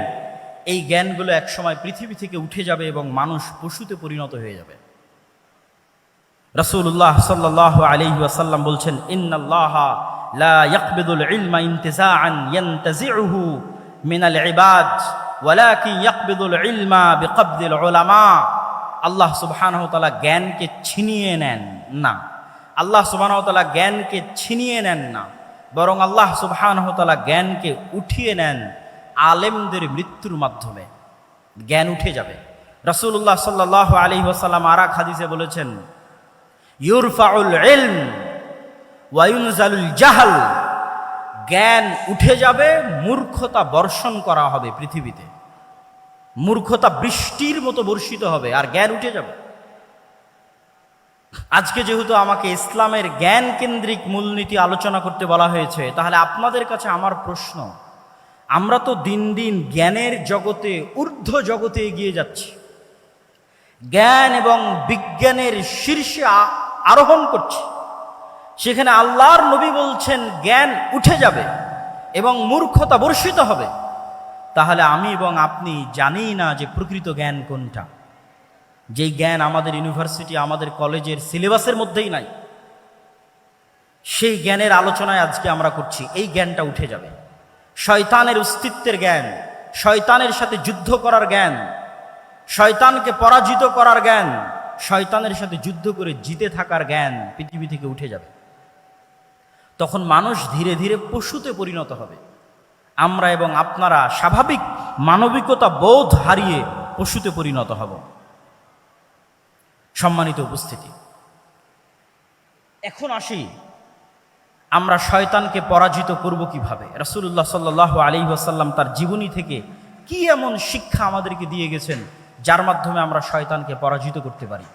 Speaker 1: এই জ্ঞানগুলো একসময় পৃথিবী থেকে উঠে যাবে এবং মানুষ পশুতে পরিণত হয়ে যাবে। রাসূলুল্লাহ সাল্লাল্লাহু আলাইহি ওয়াসাল্লাম বলছেন, ইন্নাল্লাহা লা ইয়াকবিদুল ইলমা ইনতিজাআন ইয়ানতাজিউহু মিনাল ইবাদ ওয়ালাকিন ইয়াকবিদুল ইলমা বিকবদিল উলামা। আল্লাহ সুবহানাহু ওয়া তাআলা জ্ঞানকে ছিনিয়ে নেন না। আল্লাহ সুবহানাহু ওয়া তাআলা জ্ঞানকে ছিনিয়ে নেন না, বরং আল্লাহ সুবহানাহু ওয়া তাআলা জ্ঞানকে উঠিয়ে নেন আলেমদের মৃত্যুর মাধ্যমে। জ্ঞান উঠে যাবে। রাসূলুল্লাহ সাল্লাল্লাহু আলাইহি ওয়াসাল্লাম আর এক হাদিসে বলেছেন, ইউরফাউল ইলম ওয়া ইউনজালুল জাহল। জ্ঞান উঠে যাবে, মূর্খতা বর্ষণ করা হবে পৃথিবীতে। মূর্খতা বৃষ্টির মতো বর্ষিত হবে আর জ্ঞান উঠে যাবে। আজকে যেহেতু আমাকে ইসলামের জ্ঞান কেন্দ্রিক মূলনীতি আলোচনা করতে বলা হয়েছে, তাহলে আপনাদের কাছে আমার প্রশ্ন, আমরা তো দিন দিন জ্ঞানের জগতে, ঊর্ধ্ব জগতে এগিয়ে যাচ্ছি, জ্ঞান এবং বিজ্ঞানের শীর্ষে আরোহণ করছি। সেখানে আল্লাহর নবী বলছেন জ্ঞান উঠে যাবে এবং মূর্খতা বর্ষিত হবে। তাহলে আমি এবং আপনি জানি না যে প্রকৃত জ্ঞান কোনটা, যেই জ্ঞান আমাদের ইউনিভার্সিটি, আমাদের কলেজের সিলেবাসের মধ্যেই নাই। সেই জ্ঞানের আলোচনায় আজকে আমরা করছি। এই জ্ঞানটা উঠে যাবে। শয়তানের অস্তিত্বের জ্ঞান, শয়তানের সাথে যুদ্ধ করার জ্ঞান, শয়তানকে পরাজিত করার জ্ঞান, শয়তানের সাথে যুদ্ধ করে জিতে থাকার জ্ঞান পৃথিবী থেকে উঠে যাবে। তখন মানুষ ধীরে ধীরে পশুতে পরিণত হবে। আমরা এবং আপনারা স্বাভাবিক মানবিকতা বোধ হারিয়ে পশুতে পরিণত হব। সম্মানিত উপস্থিতি, এখন আসি আমরা শয়তানকে পরাজিত করব কিভাবে। রাসূলুল্লাহ সাল্লাল্লাহু আলাইহি ওয়াসাল্লাম তার জীবনী থেকে কি এমন শিক্ষা আমাদেরকে দিয়ে গেছেন যার মাধ্যমে আমরা শয়তানকে পরাজিত করতে পারি।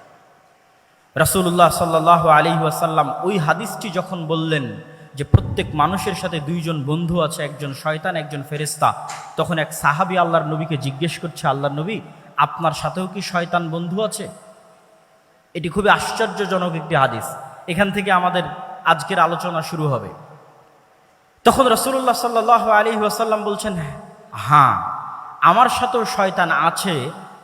Speaker 1: রাসূলুল্লাহ সাল্লাল্লাহু আলাইহি ওয়াসাল্লাম ওই হাদিসটি যখন বললেন যে প্রত্যেক মানুষের সাথে দুইজন বন্ধু আছে, একজন শয়তান, একজন ফেরেশতা, তখন এক সাহাবী আল্লাহর নবীকে জিজ্ঞেস করছে, আল্লাহর নবী, আপনার সাথেও কি শয়তান বন্ধু আছে? এটি খুবই আশ্চর্যজনক একটি হাদিস। এখান থেকে আমাদের আজকের আলোচনা শুরু হবে। তখন রাসূলুল্লাহ সাল্লাল্লাহু আলাইহি ওয়াসাল্লাম বলছেন, হ্যাঁ, আমার সাথেও শয়তান আছে,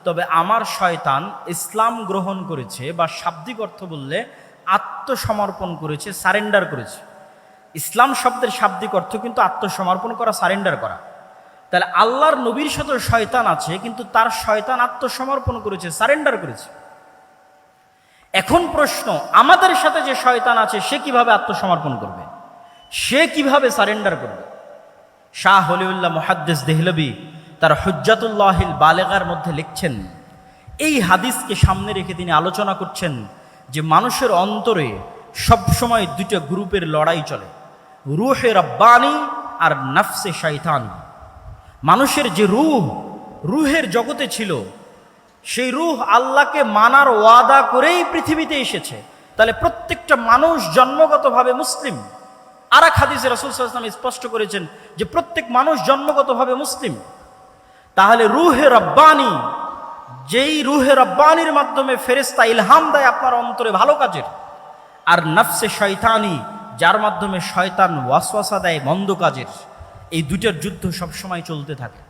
Speaker 1: তবে আমার শয়তান ইসলাম গ্রহণ করেছে, বা শাব্দিক অর্থ বললে আত্মসমর্পণ করেছে, সারেন্ডার করেছে। ইসলাম শব্দের শাব্দিক অর্থ কিন্তু আত্মসমর্পণ করা, সারেন্ডার করা। তাহলে আল্লাহর নবীর সাথেও শয়তান আছে, কিন্তু তার শয়তান আত্মসমর্পণ করেছে, সারেন্ডার করেছে। এখন প্রশ্ন, আমাদের সাথে যে শয়তান আছে সে কিভাবে আত্মসমর্পণ করবে, সে কিভাবে সারেন্ডার করবে? শাহ ওলিউল্লাহ মুহাদ্দিস দেহলভী তার হুজ্জাতুল্লাহিল বালেগার মধ্যে লিখছেন, এই হাদিসকে সামনে রেখে তিনি আলোচনা করছেন যে মানুষের অন্তরে সবসময় দুটো গ্রুপের লড়াই চলে, রূহে রব্বানি আর নফসে শয়তানি। মানুষের যে রুহের জগতে ছিল, সেই রূহ আল্লাহকে মানার ওয়াদা করেই পৃথিবীতে এসেছে। তাহলে প্রত্যেকটা মানুষ জন্মগতভাবে মুসলিম, আর এক হাদিসে রাসূল সাল্লাল্লাহু আলাইহি ওয়াসাল্লাম স্পষ্ট করেছেন যে প্রত্যেক মানুষ জন্মগতভাবে মুসলিম। তাহলে রুহে রব্বানি, যেই রুহে রব্বানির মাধ্যমে ফেরেশতা ইলহাম দেয় আপনার অন্তরে ভালো কাজের, আর নফসে শয়তানি, যার মাধ্যমে শয়তান ওয়াসওয়াসা দেয় মন্দ কাজের, এই দুইটার যুদ্ধ সবসময় চলতে থাকে।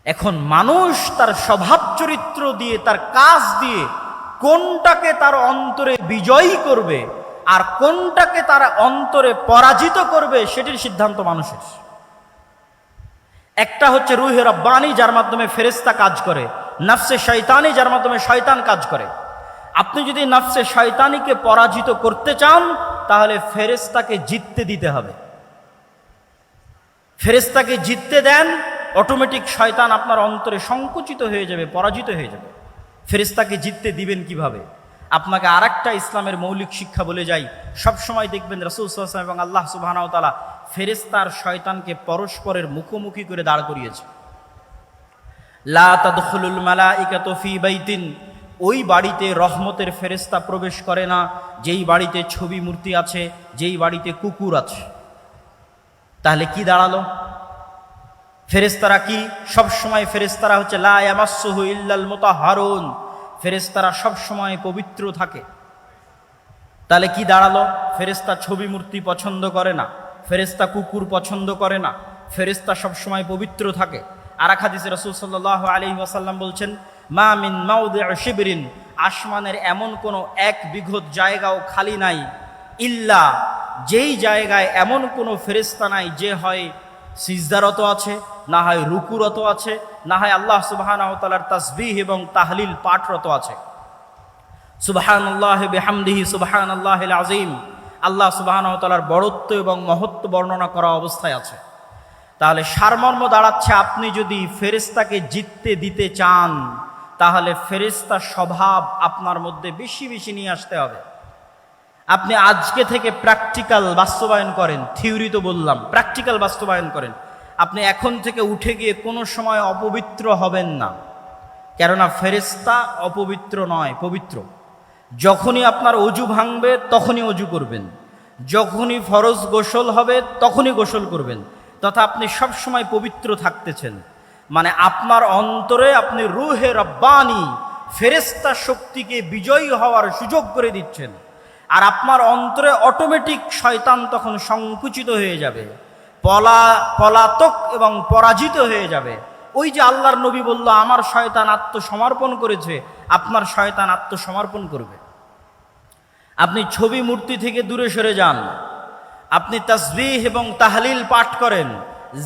Speaker 1: এখন মানুষ তার স্বভাব চরিত্র দিয়ে, তার কাজ দিয়ে কোনটাকে তার অন্তরে বিজয়ী করবে আর কোনটাকে তার অন্তরে পরাজিত করবে, সেটির সিদ্ধান্ত মানুষের। একটা হচ্ছে রুহে রব্বানি, যার মাধ্যমে ফেরেশতা কাজ করে, নফসে শয়তানি, যার মাধ্যমে শয়তান কাজ করে। আপনি যদি নফসে শয়তানিকে পরাজিত করতে চান, তাহলে ফেরেশতাকে জিততে দিতে হবে। ফেরেশতাকে জিততে দেন, অটোমেটিক শয়তান আপনার অন্তরে সংকুচিত হয়ে যাবে, পরাজিত হয়ে যাবে। ফেরেশতাকে জিততে দিবেন কিভাবে? আপনাকে আরেকটা ইসলামের মৌলিক শিক্ষা বলে যাই। সবসময় দেখবেন রাসূল সাল্লাল্লাহু আলাইহি ওয়াসাল্লাম এবং আল্লাহ সুবহানাহু ওয়া তাআলা ফেরেশতা আর শয়তানকে পরস্পরের মুখোমুখি করে দাঁড় করিয়েছে। লা তাদখুলুল মালাইকাতু ফি বাইতিন, ওই বাড়িতে রহমতের ফেরেশতা প্রবেশ করে না যেই বাড়িতে ছবি মূর্তি আছে, যেই বাড়িতে কুকুর আছে। তাহলে কি দাঁড়ালো? ফেরেশতারা কি? সবসময় ফেরেশতারা হচ্ছে লা ইয়ামাসসুহু ইল্লাল মুতাহহারুন, ফেরেশতারা সবসময় পবিত্র থাকে। তাহলে কি দাঁড়ালো? ফেরেশতা ছবি মূর্তি পছন্দ করে না, ফেরেশতা কুকুর পছন্দ করে না, ফেরেশতা সবসময় পবিত্র থাকে। আর এক হাদিসে রাসূল সাল্লাল্লাহু আলাইহি ওয়াসাল্লাম বলছেন, মা মিন মাউদিউ শিবরিন, আসমানের এমন কোনো এক বিঘত জায়গাও খালি নাই, ইল্লা, যেই জায়গায় এমন কোনো ফেরেশতা নাই যে হয় সিজদারত আছে, না হয় রুকুরত আছে, না হয় আল্লাহ সুবহানাহু ওয়া তাআলার তাসবিহ এবং তাহলিল পাঠরত আছে। সুবহানাল্লাহি বিহামদিহি সুবহানাল্লাহিল আযীম, আল্লাহ সুবহানাহু ওয়া তাআলার বড়ত্ব এবং মহত্ব বর্ণনা করা অবস্থায় আছে। তাহলে সারমর্ম দাঁড়াচ্ছে, আপনি যদি ফেরেশতাকে জিততে দিতে চান, তাহলে ফেরেশতার স্বভাব আপনার মধ্যে বেশি বেশি নিয়ে আসতে হবে। আপনি আজকে থেকে প্র্যাকটিক্যাল বাস্তবায়ন করেন, থিওরি তো বললাম, প্র্যাকটিক্যাল বাস্তবায়ন করেন। আপনি এখন থেকে উঠে গিয়ে কোনো সময় অপবিত্র হবেন না, কেননা ফেরেশতা অপবিত্র নয়, পবিত্র। যখনই আপনার অজু ভাঙবে তখনই অজু করবেন, যখনই ফরজ গোসল হবে তখনই গোসল করবেন, তথা আপনি সবসময় পবিত্র থাকতেছেন। মানে আপনার অন্তরে আপনি রুহে রব্বানি, ফেরেশতা শক্তিকে বিজয়ী হওয়ার সুযোগ করে দিচ্ছেন। আর আপনার অন্তরে অটোমেটিক শয়তান তখন সংকুচিত হয়ে যাবে, পলাতক এবং পরাজিত হয়ে যাবে। ওই যে আল্লাহর নবী বলল, আমার শয়তান আত্মসমর্পণ করেছে, আপনার শয়তান আত্মসমর্পণ করবে। আপনি ছবি মূর্তি থেকে দূরে সরে যান, আপনি তাসবিহ এবং তাহলিল পাঠ করেন,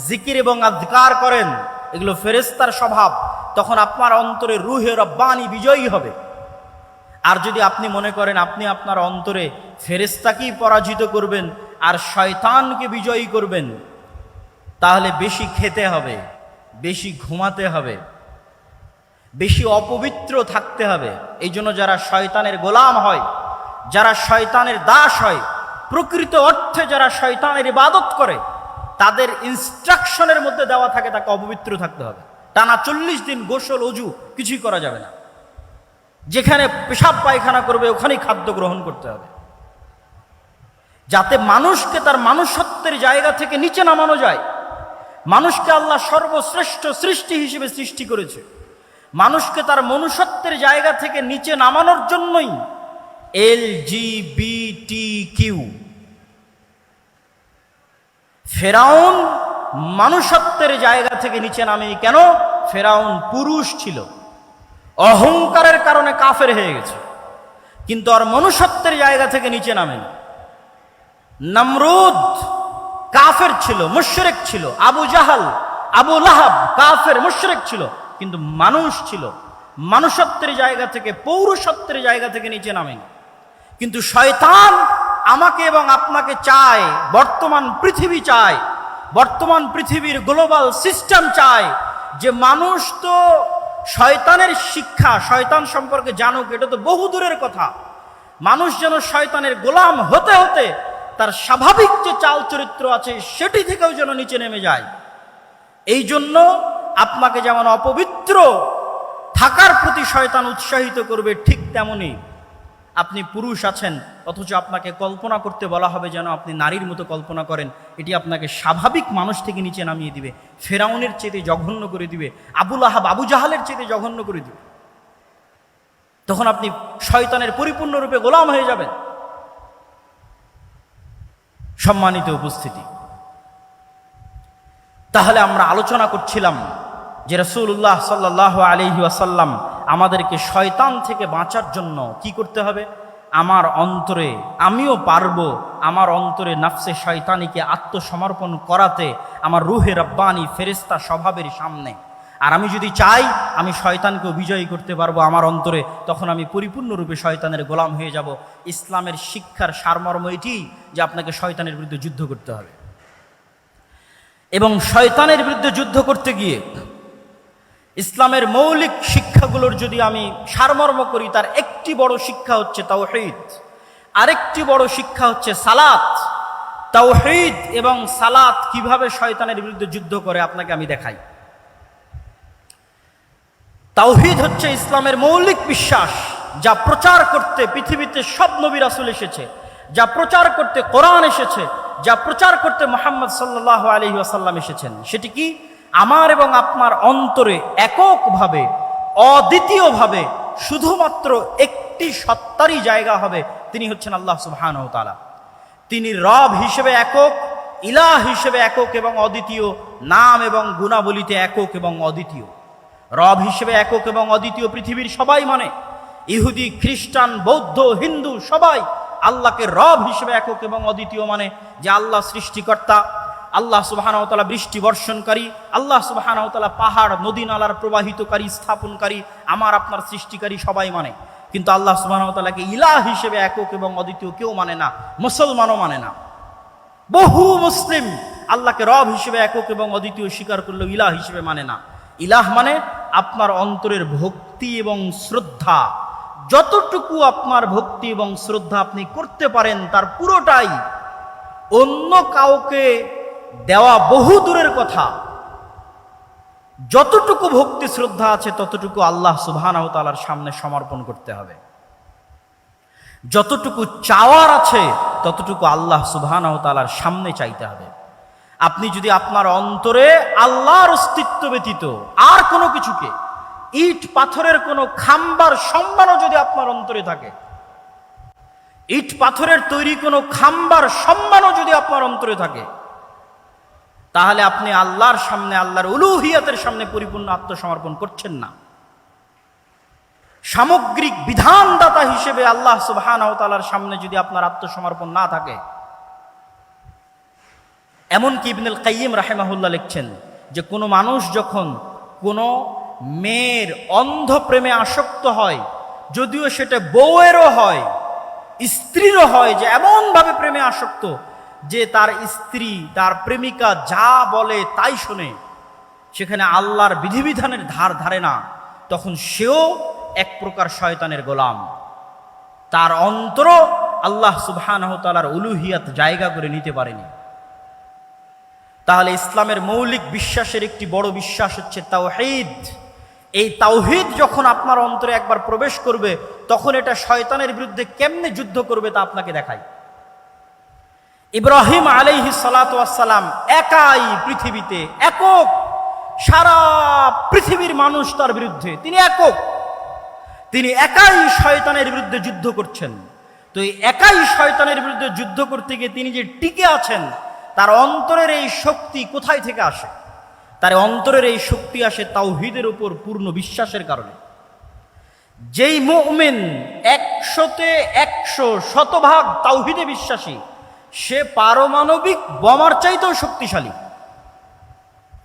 Speaker 1: জিকির এবং আযকার করেন, এগুলো ফেরেশতার স্বভাব। তখন আপনার অন্তরে রুহে রব্বানি বিজয়ী হবে। আর যদি আপনি মনে করেন আপনি আপনার অন্তরে ফেরেশতাকেই পরাজিত করবেন আর শয়তানকে বিজয়ী করবেন, তাহলে বেশি খেতে হবে, বেশি ঘুমাতে হবে, বেশি অপবিত্র থাকতে হবে। এই জন্য যারা শয়তানের গোলাম হয়, যারা শয়তানের দাস হয়, প্রকৃত অর্থে যারা শয়তানের ইবাদত করে, তাদের ইনস্ট্রাকশনের মধ্যে দেওয়া থাকে তাকে অপবিত্র থাকতে হবে। টানা 40 দিন গোসল অজু কিছুই করা যাবে না, যেখানে পেশাব পায়খানা করবে ওখানেই খাদ্য গ্রহণ করতে হবে, যাতে মানুষকে তার মানুষত্বের জায়গা থেকে নিচে নামানো যায়। মানুষকে আল্লাহ সর্বশ্রেষ্ঠ সৃষ্টি হিসেবে সৃষ্টি করেছে, মানুষকে তার মনুষ্যত্বের জায়গা থেকে নিচে নামানোর জন্যই LGBTQ। ফেরাউন মানুষত্বের জায়গা থেকে নিচে নামেনি কেন? ফেরাউন পুরুষ ছিল, অহংকারের কারণে কাফের হয়ে গেছে, কিন্তু আর মনুষ্যত্বের জায়গা থেকে নিচে নামেনি। নমরুদ কাফের ছিল, মুশরিক ছিল, আবু জাহাল, আবু লাহাব কাফের মুশরিক ছিল, কিন্তু মানুষ ছিল, মানুষত্বের জায়গা থেকে, পৌরুষত্বের জায়গা থেকে নিচে নামেনি। কিন্তু শয়তান আমাকে এবং আপনাকে চায়, বর্তমান পৃথিবী চায়, বর্তমান পৃথিবীর গ্লোবাল সিস্টেম চায় যে মানুষ তো শয়তানের শিক্ষা, শয়তান সম্পর্কে জানুক, এটা তো বহু দূরের কথা। মানুষ যেন শয়তানের গোলাম হতে হতে তার স্বাভাবিক যে চাল চরিত্র আছে সেটি থেকেও যেন নিচে নেমে যায়। এই জন্য আপনাকে যেমন অপবিত্র থাকার প্রতি শয়তান উৎসাহিত করবে, ঠিক তেমনি আপনি পুরুষ আছেন, অথচ আপনাকে কল্পনা করতে বলা হবে যেন আপনি নারীর মতো কল্পনা করেন। এটি আপনাকে স্বাভাবিক মানুষ থেকে নিচে নামিয়ে দিবে, ফেরাউনের চেয়ে জঘন্য করে দিবে, আবুল আহাব আবু জাহালের চেয়ে জঘন্য করে দিবে। তখন আপনি শয়তানের পরিপূর্ণরূপে গোলাম হয়ে যাবেন। সম্মানিত উপস্থিতি, তাহলে আমরা আলোচনা করছিলাম যে রাসূলুল্লাহ সাল্লাল্লাহু আলাইহি ওয়াসাল্লাম আমাদেরকে শয়তান থেকে বাঁচার জন্য কি করতে হবে। আমার অন্তরে, আমিও পারবো আমার অন্তরে নাফসে শয়তানিকে আত্মসমর্পণ করাতে আমার রুহে রব্বানি ফেরেশতা স্বভাবের সামনে। আর আমি যদি চাই আমি শয়তানকেও বিজয়ী করতে পারবো আমার অন্তরে, তখন আমি পরিপূর্ণরূপে শয়তানের গোলাম হয়ে যাব। ইসলামের শিক্ষার সারমর্ম এটি যে আপনাকে শয়তানের বিরুদ্ধে যুদ্ধ করতে হবে। এবং শয়তানের বিরুদ্ধে যুদ্ধ করতে গিয়ে ইসলামের মৌলিক শিক্ষাগুলোর যদি আমি সারমর্ম করি, তার একটি বড় শিক্ষা হচ্ছে তাওহীদ, আরেকটি বড় শিক্ষা হচ্ছে সালাত। তাওহীদ এবং সালাত কিভাবে শয়তানের বিরুদ্ধে যুদ্ধ করে আপনাকে আমি দেখাই। তাওহীদ হচ্ছে ইসলামের মৌলিক বিশ্বাস, যা প্রচার করতে পৃথিবীতে সব নবী রাসূল এসেছে, যা প্রচার করতে কোরআন এসেছে, যা প্রচার করতে মুহাম্মদ সাল্লাল্লাহু আলাইহি ওয়াসাল্লাম এসেছেন। সেটি কি? আমার এবং আপনার অন্তরে এককভাবে, অদ্বিতীয়ভাবে শুধুমাত্র একটি সত্তারই জায়গা হবে, তিনি হচ্ছেন আল্লাহ সুবহানাহু ওয়া তাআলা। তিনি রব হিসেবে একক, ইলাহ হিসেবে একক এবং অদ্বিতীয়, নাম এবং গুণাবলীতে একক এবং অদ্বিতীয়। রব হিসেবে একক এবং অদ্বিতীয় পৃথিবীর সবাই মানে, ইহুদি, খ্রিস্টান, বৌদ্ধ, হিন্দু সবাই আল্লাহকে রব হিসেবে একক এবং অদ্বিতীয় মানে, যে আল্লাহ সৃষ্টিকর্তা, আল্লাহ সুবহানাহু ওয়া তাআলা বৃষ্টি বর্ষণকারী, আল্লাহ সুবহানাহু ওয়া তাআলা পাহাড় নদী নালার প্রবাহিতকারী, স্থাপনকারী, আমার আপনার সৃষ্টিকারী সবাই মানে। কিন্তু আল্লাহ সুবহানাহু ওয়া তাআলাকে ইলাহ হিসেবে একক এবং অদ্বিতীয় কেউ মানে না, মুসলমানও মানে না। বহু মুসলিম আল্লাহকে রব হিসেবে একক এবং অদ্বিতীয় স্বীকার করলেও ইলাহ হিসেবে মানে না। ইলাহ মানে আপনার অন্তরের ভক্তি এবং শ্রদ্ধা, যতটুকু আপনার ভক্তি এবং শ্রদ্ধা আপনি করতে পারেন তার পুরোটাই অন্য কাউকে দেওয়া বহু দূরের কথা, যতটুকু ভক্তি শ্রদ্ধা আছে ততটুকু আল্লাহ সুবহানাহু ওয়া তাআলার সামনে সমর্পণ করতে হবে। যতটুকু চাওয়ার আছে ততটুকু আল্লাহ সুবহানাহু ওয়া তাআলার সামনে চাইতে হবে। আপনি যদি আপনার অন্তরে আল্লাহর অস্তিত্ব ব্যতীত আর কোনো কিছুকে, ইট পাথরের কোনো খাম্বার সম্মানও যদি আপনার অন্তরে থাকে, ইট পাথরের তৈরি কোনো খাম্বার সম্মানও যদি আপনার অন্তরে থাকে, তাহলে আপনি আল্লাহর সামনে, আল্লাহর উলুহিয়াতের সামনে পরিপূর্ণ আত্মসমর্পণ করছেন না। সামগ্রিক বিধানদাতা হিসেবে আল্লাহ সুবহানাহু ওয়া তাআলার সামনে যদি আপনার আত্মসমর্পণ না থাকে, এমনকি ইবনুল কাইয়িম রাহিমাহুল্লাহ লিখছেন যে কোনো মানুষ যখন কোনো মেয়ের অন্ধ প্রেমে আসক্ত হয়, যদিও সেটা বউয়েরও হয়, স্ত্রীরও হয়, যে এমনভাবে প্রেমে আসক্ত যে তার স্ত্রী, তার প্রেমিকা যা বলে তাই শোনে, সেখানে আল্লাহর বিধিবিধানের ধার ধারে না, তখন সেও এক প্রকার শয়তানের গোলাম। তার অন্তর আল্লাহ সুবহানাহু ওয়া তাআলার উলুহিয়াত জায়গা করে নিতে পারেনি। তাহলে ইসলামের মৌলিক বিশ্বাসের একটি বড় বিশ্বাস হচ্ছে তাওহীদ। এই তাওহীদ যখন আপনার অন্তরে একবার প্রবেশ করবে, তখন এটা শয়তানের বিরুদ্ধে কেমনে যুদ্ধ করবে তা আপনাকে দেখায়। ইব্রাহিম আলাইহিস সালাতু ওয়াস সালাম একাই পৃথিবীতে, একক, সারা পৃথিবীর মানুষ তার বিরুদ্ধে, তিনি একক, তিনি একাই শয়তানের বিরুদ্ধে যুদ্ধ করছেন। তো এই একাই শয়তানের বিরুদ্ধে যুদ্ধ করতে গিয়ে তিনি যে টিকে আছেন, তার অন্তরের এই শক্তি কোথায় থেকে আসে? তার অন্তরের এই শক্তি আসে তাওহীদের উপর পূর্ণ বিশ্বাসের কারণে। যেই মুমিন 100-তে 100 শতভাগ তাওহীদে বিশ্বাসী, সে পারমাণবিক বোমার চাইতেও শক্তিশালী।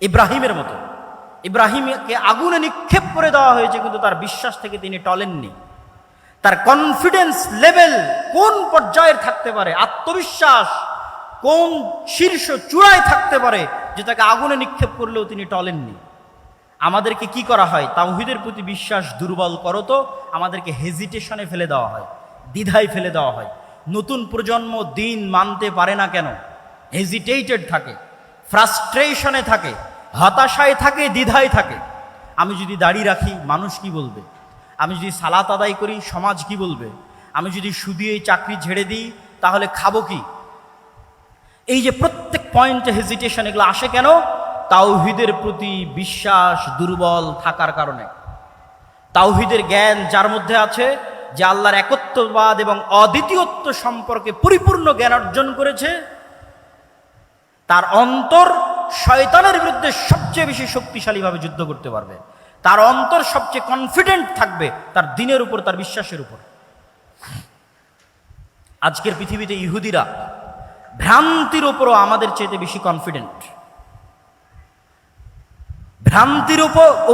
Speaker 1: ইব্রাহিমের মতো, ইব্রাহিমকে আগুনে নিক্ষেপ করে দেওয়া হয়েছে, কিন্তু তার বিশ্বাস থেকে তিনি টলেননি। তার কনফিডেন্স লেভেল কোন পর্যায়ের থাকতে পারে, আত্মবিশ্বাস কোন শীর্ষ চূড়ায় থাকতে পারে যে তাকে আগুনে নিক্ষেপ করলেও তিনি টলেননি। আমাদেরকে কি করা হয়? তাওহীদের প্রতি বিশ্বাস দুর্বল করো তো আমাদেরকে হেজিটেশনে ফেলে দেওয়া হয়, দ্বিধায় ফেলে দেওয়া হয়। নতুন প্রজন্ম দিন মানতে পারে না কেন? হেজিটেটেড থাকে, ফ্রাস্ট্রেশনে থাকে, হতাশায় থাকে, দ্বিধায় থাকে। আমি যদি দাড়ি রাখি মানুষ কি বলবে? আমি যদি সালাত আদায় করি সমাজ কি বলবে? আমি যদি সুদিয়েই চাকরি ঝেড়ে দিই তাহলে খাবো কি? এই যে প্রত্যেক পয়েন্টে হেজিটেশন, এগুলো আসে কেন? তাওহীদের প্রতি বিশ্বাস দুর্বল থাকার কারণে। তাওহীদের জ্ঞান যার মধ্যে আছে, যে আল্লাহর একত্ববাদ এবং অদ্বিতীয়ত্ব সম্পর্কে পরিপূর্ণ জ্ঞান অর্জন করেছে, তার অন্তর শয়তানের বিরুদ্ধে সবচেয়ে বেশি শক্তিশালীভাবে যুদ্ধ করতে পারবে। তার অন্তর সবচেয়ে কনফিডেন্ট থাকবে তার দ্বীনের উপর, তার বিশ্বাসের উপর। আজকের পৃথিবীতে ইহুদিরা ভ্রান্তির উপরও আমাদের চাইতে বেশি কনফিডেন্ট, ভ্রান্তির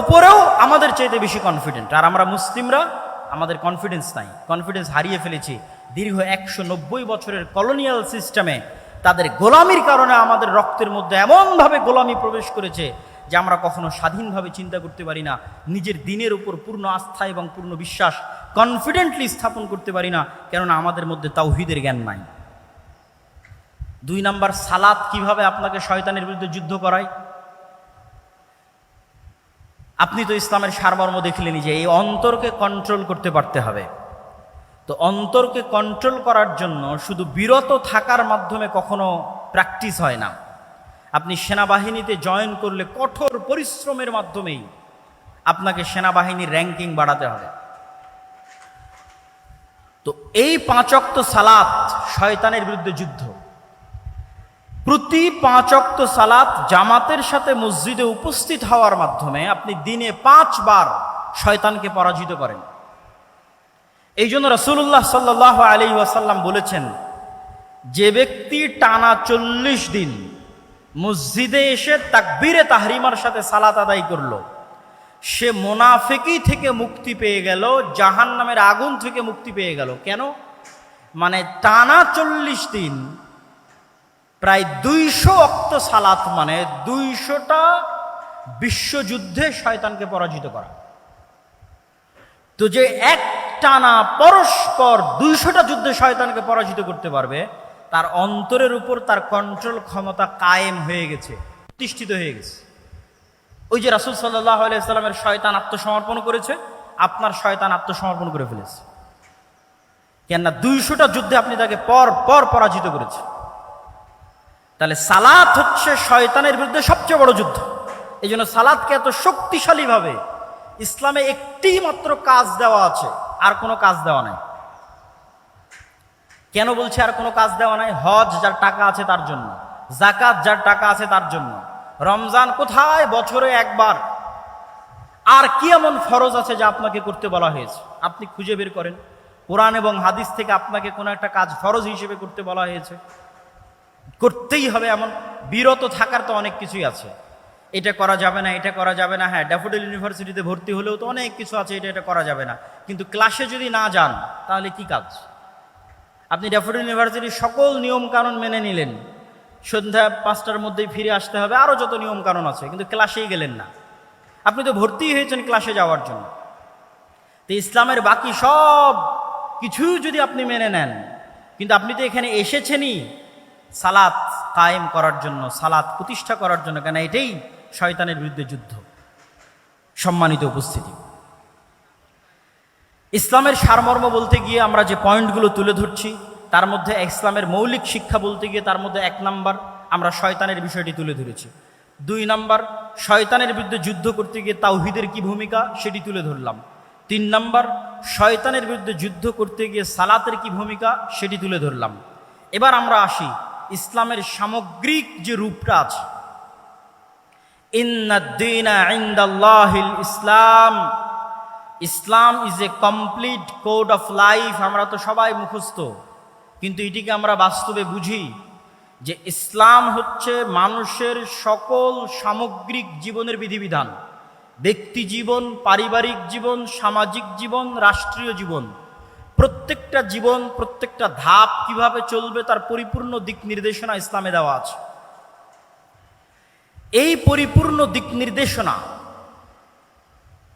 Speaker 1: উপরেও আমাদের চাইতে বেশি কনফিডেন্ট। আর আমরা মুসলিমরা, আমাদের কনফিডেন্স নাই, কনফিডেন্স হারিয়ে ফেলেছি। দীর্ঘ 190 বছরের কলোনিয়াল সিস্টেমে তাদের গোলামির কারণে আমাদের রক্তের মধ্যে এমনভাবে গোলামি প্রবেশ করেছে যে আমরা কখনো স্বাধীনভাবে চিন্তা করতে পারি না, নিজের দ্বীনের উপর পূর্ণ আস্থা এবং পূর্ণ বিশ্বাস কনফিডেন্টলি স্থাপন করতে পারি না, কেননা আমাদের মধ্যে তাওহীদের জ্ঞান নাই। 2 নাম্বার, সালাত কিভাবে আপনাকে শয়তানের বিরুদ্ধে যুদ্ধ করায়। আপনি তো ইসলামের সারমর্ম দেখলেনই যে এই অন্তরকে কন্ট্রোল করতে পারতে হবে। তো অন্তরকে কন্ট্রোল করার জন্য শুধু বিরত থাকার মাধ্যমে কখনো প্র্যাকটিস হয় না। আপনি সেনাবাহিনীতে জয়েন করলে কঠোর পরিশ্রমের মাধ্যমেই আপনাকে সেনাবাহিনীর র্যাঙ্কিং বাড়াতে হবে। তো এই 5 ওয়াক্ত সালাত শয়তানের বিরুদ্ধে যুদ্ধ। প্রতি 5 ওয়াক্ত সালাত জামাতের সাথে মসজিদে উপস্থিত হওয়ার মাধ্যমে আপনি দিনে 5 বার শয়তানকে পরাজিত করেন। এই জন্য রাসূলুল্লাহ সাল্লাল্লাহু আলাইহি ওয়াসাল্লাম বলেছেন, যে ব্যক্তি টানা 40 দিন মসজিদে এসে তাকবীরে তাহরিমার সাথে সালাত আদায় করলো, সে মুনাফিকি থেকে মুক্তি পেয়ে গেল, জাহান্নামের আগুন থেকে মুক্তি পেয়ে গেল। কেন? মানে টানা 40 দিন প্রায় 200 ওয়াক্ত সালাত, মানে 200টা বিশ্বযুদ্ধে শয়তানকে পরাজিত করা। তো যে এক টানা পরস্পর 200টা যুদ্ধে শয়তানকে পরাজিত করতে পারবে, তার অন্তরের উপর তার কন্ট্রোল ক্ষমতা কায়েম হয়ে গেছে, প্রতিষ্ঠিত হয়ে গেছে। ওই যে রাসূল সাল্লাল্লাহু আলাইহি ওয়াসাল্লামের শয়তান আত্মসমর্পণ করেছে, আপনার শয়তান আত্মসমর্পণ করে ফেলেছে। কেননা 200টা যুদ্ধে আপনি তাকে পর পর পরাজিত করেছে। তাহলে সালাত হচ্ছে শয়তানের বিরুদ্ধে সবচেয়ে বড় যুদ্ধ। এই জন্য সালাতকে এত শক্তিশালীভাবে ইসলামে একটি মাত্র কাজ দেওয়া আছে, আর কোনো কাজ দেওয়া নাই। কেন বলছে আর কোনো কাজ দেওয়া নাই? হজ যার টাকা আছে তার জন্য, যাকাত যার টাকা আছে তার জন্য, রমজান কোথায়? বছরে একবার। আর কি এমন ফরজ আছে যা আপনাকে করতে বলা হয়েছে? আপনি খুঁজে বের করেন কোরআন এবং হাদিস থেকে আপনাকে কোনো একটা কাজ ফরজ হিসেবে করতে বলা হয়েছে, করতেই হবে এমন। বিরত থাকার তো অনেক কিছুই আছে, এটা করা যাবে না, এটা করা যাবে না। হ্যাঁ, ড্যাফোডিল ইউনিভার্সিটিতে ভর্তি হলেও তো অনেক কিছু আছে, এটা করা যাবে না। কিন্তু ক্লাসে যদি না যান তাহলে কি কাজ? আপনি ড্যাফোডিল ইউনিভার্সিটির সকল নিয়ম কানুন মেনে নিলেন, সন্ধ্যা 5টার মধ্যেই ফিরে আসতে হবে, আরও যত নিয়ম কানুন আছে, কিন্তু ক্লাসেই গেলেন না। আপনি তো ভর্তি হয়েছেন ক্লাসে যাওয়ার জন্য। তো ইসলামের বাকি সব কিছু যদি আপনি মেনে নেন, কিন্তু আপনি তো এখানে এসেছেনই সালাত কায়েম করার জন্য, সালাত প্রতিষ্ঠা করার জন্য, কেন এটাই শয়তানের বিরুদ্ধে যুদ্ধ। সম্মানিত উপস্থিতি, ইসলামের সারমর্ম বলতে গিয়ে আমরা যে পয়েন্টগুলো তুলে ধরছি, তার মধ্যে ইসলামের মৌলিক শিক্ষা বলতে গিয়ে তার মধ্যে 1 নাম্বার আমরা শয়তানের বিষয়টি তুলে ধরেছি। 2 নাম্বার শয়তানের বিরুদ্ধে যুদ্ধ করতে গিয়ে তাওহীদের কি ভূমিকা সেটি তুলে ধরলাম। 3 নাম্বার শয়তানের বিরুদ্ধে যুদ্ধ করতে গিয়ে সালাতের কি ভূমিকা সেটি তুলে ধরলাম। এবার আমরা আসি ইসলামের সামগ্রিক যে রূপটা আছে। ইন্নাদ-দীনা ইনদাল্লাহিল Islam, Islam is a complete code of life. আমরা তো সবাই মুখস্থ, কিন্তু এটিকে আমরা বাস্তবে বুঝি যে ইসলাম হচ্ছে মানুষের সকল সামগ্রিক জীবনের বিধিবিধান। ব্যক্তি জীবন, পারিবারিক জীবন, সামাজিক জীবন, রাষ্ট্রীয় জীবন, প্রত্যেকটা জীবন, প্রত্যেকটা ধাপ কিভাবে চলবে তার পরিপূর্ণ দিক নির্দেশনা ইসলামে দেওয়া আছে। এই পরিপূর্ণ দিক নির্দেশনা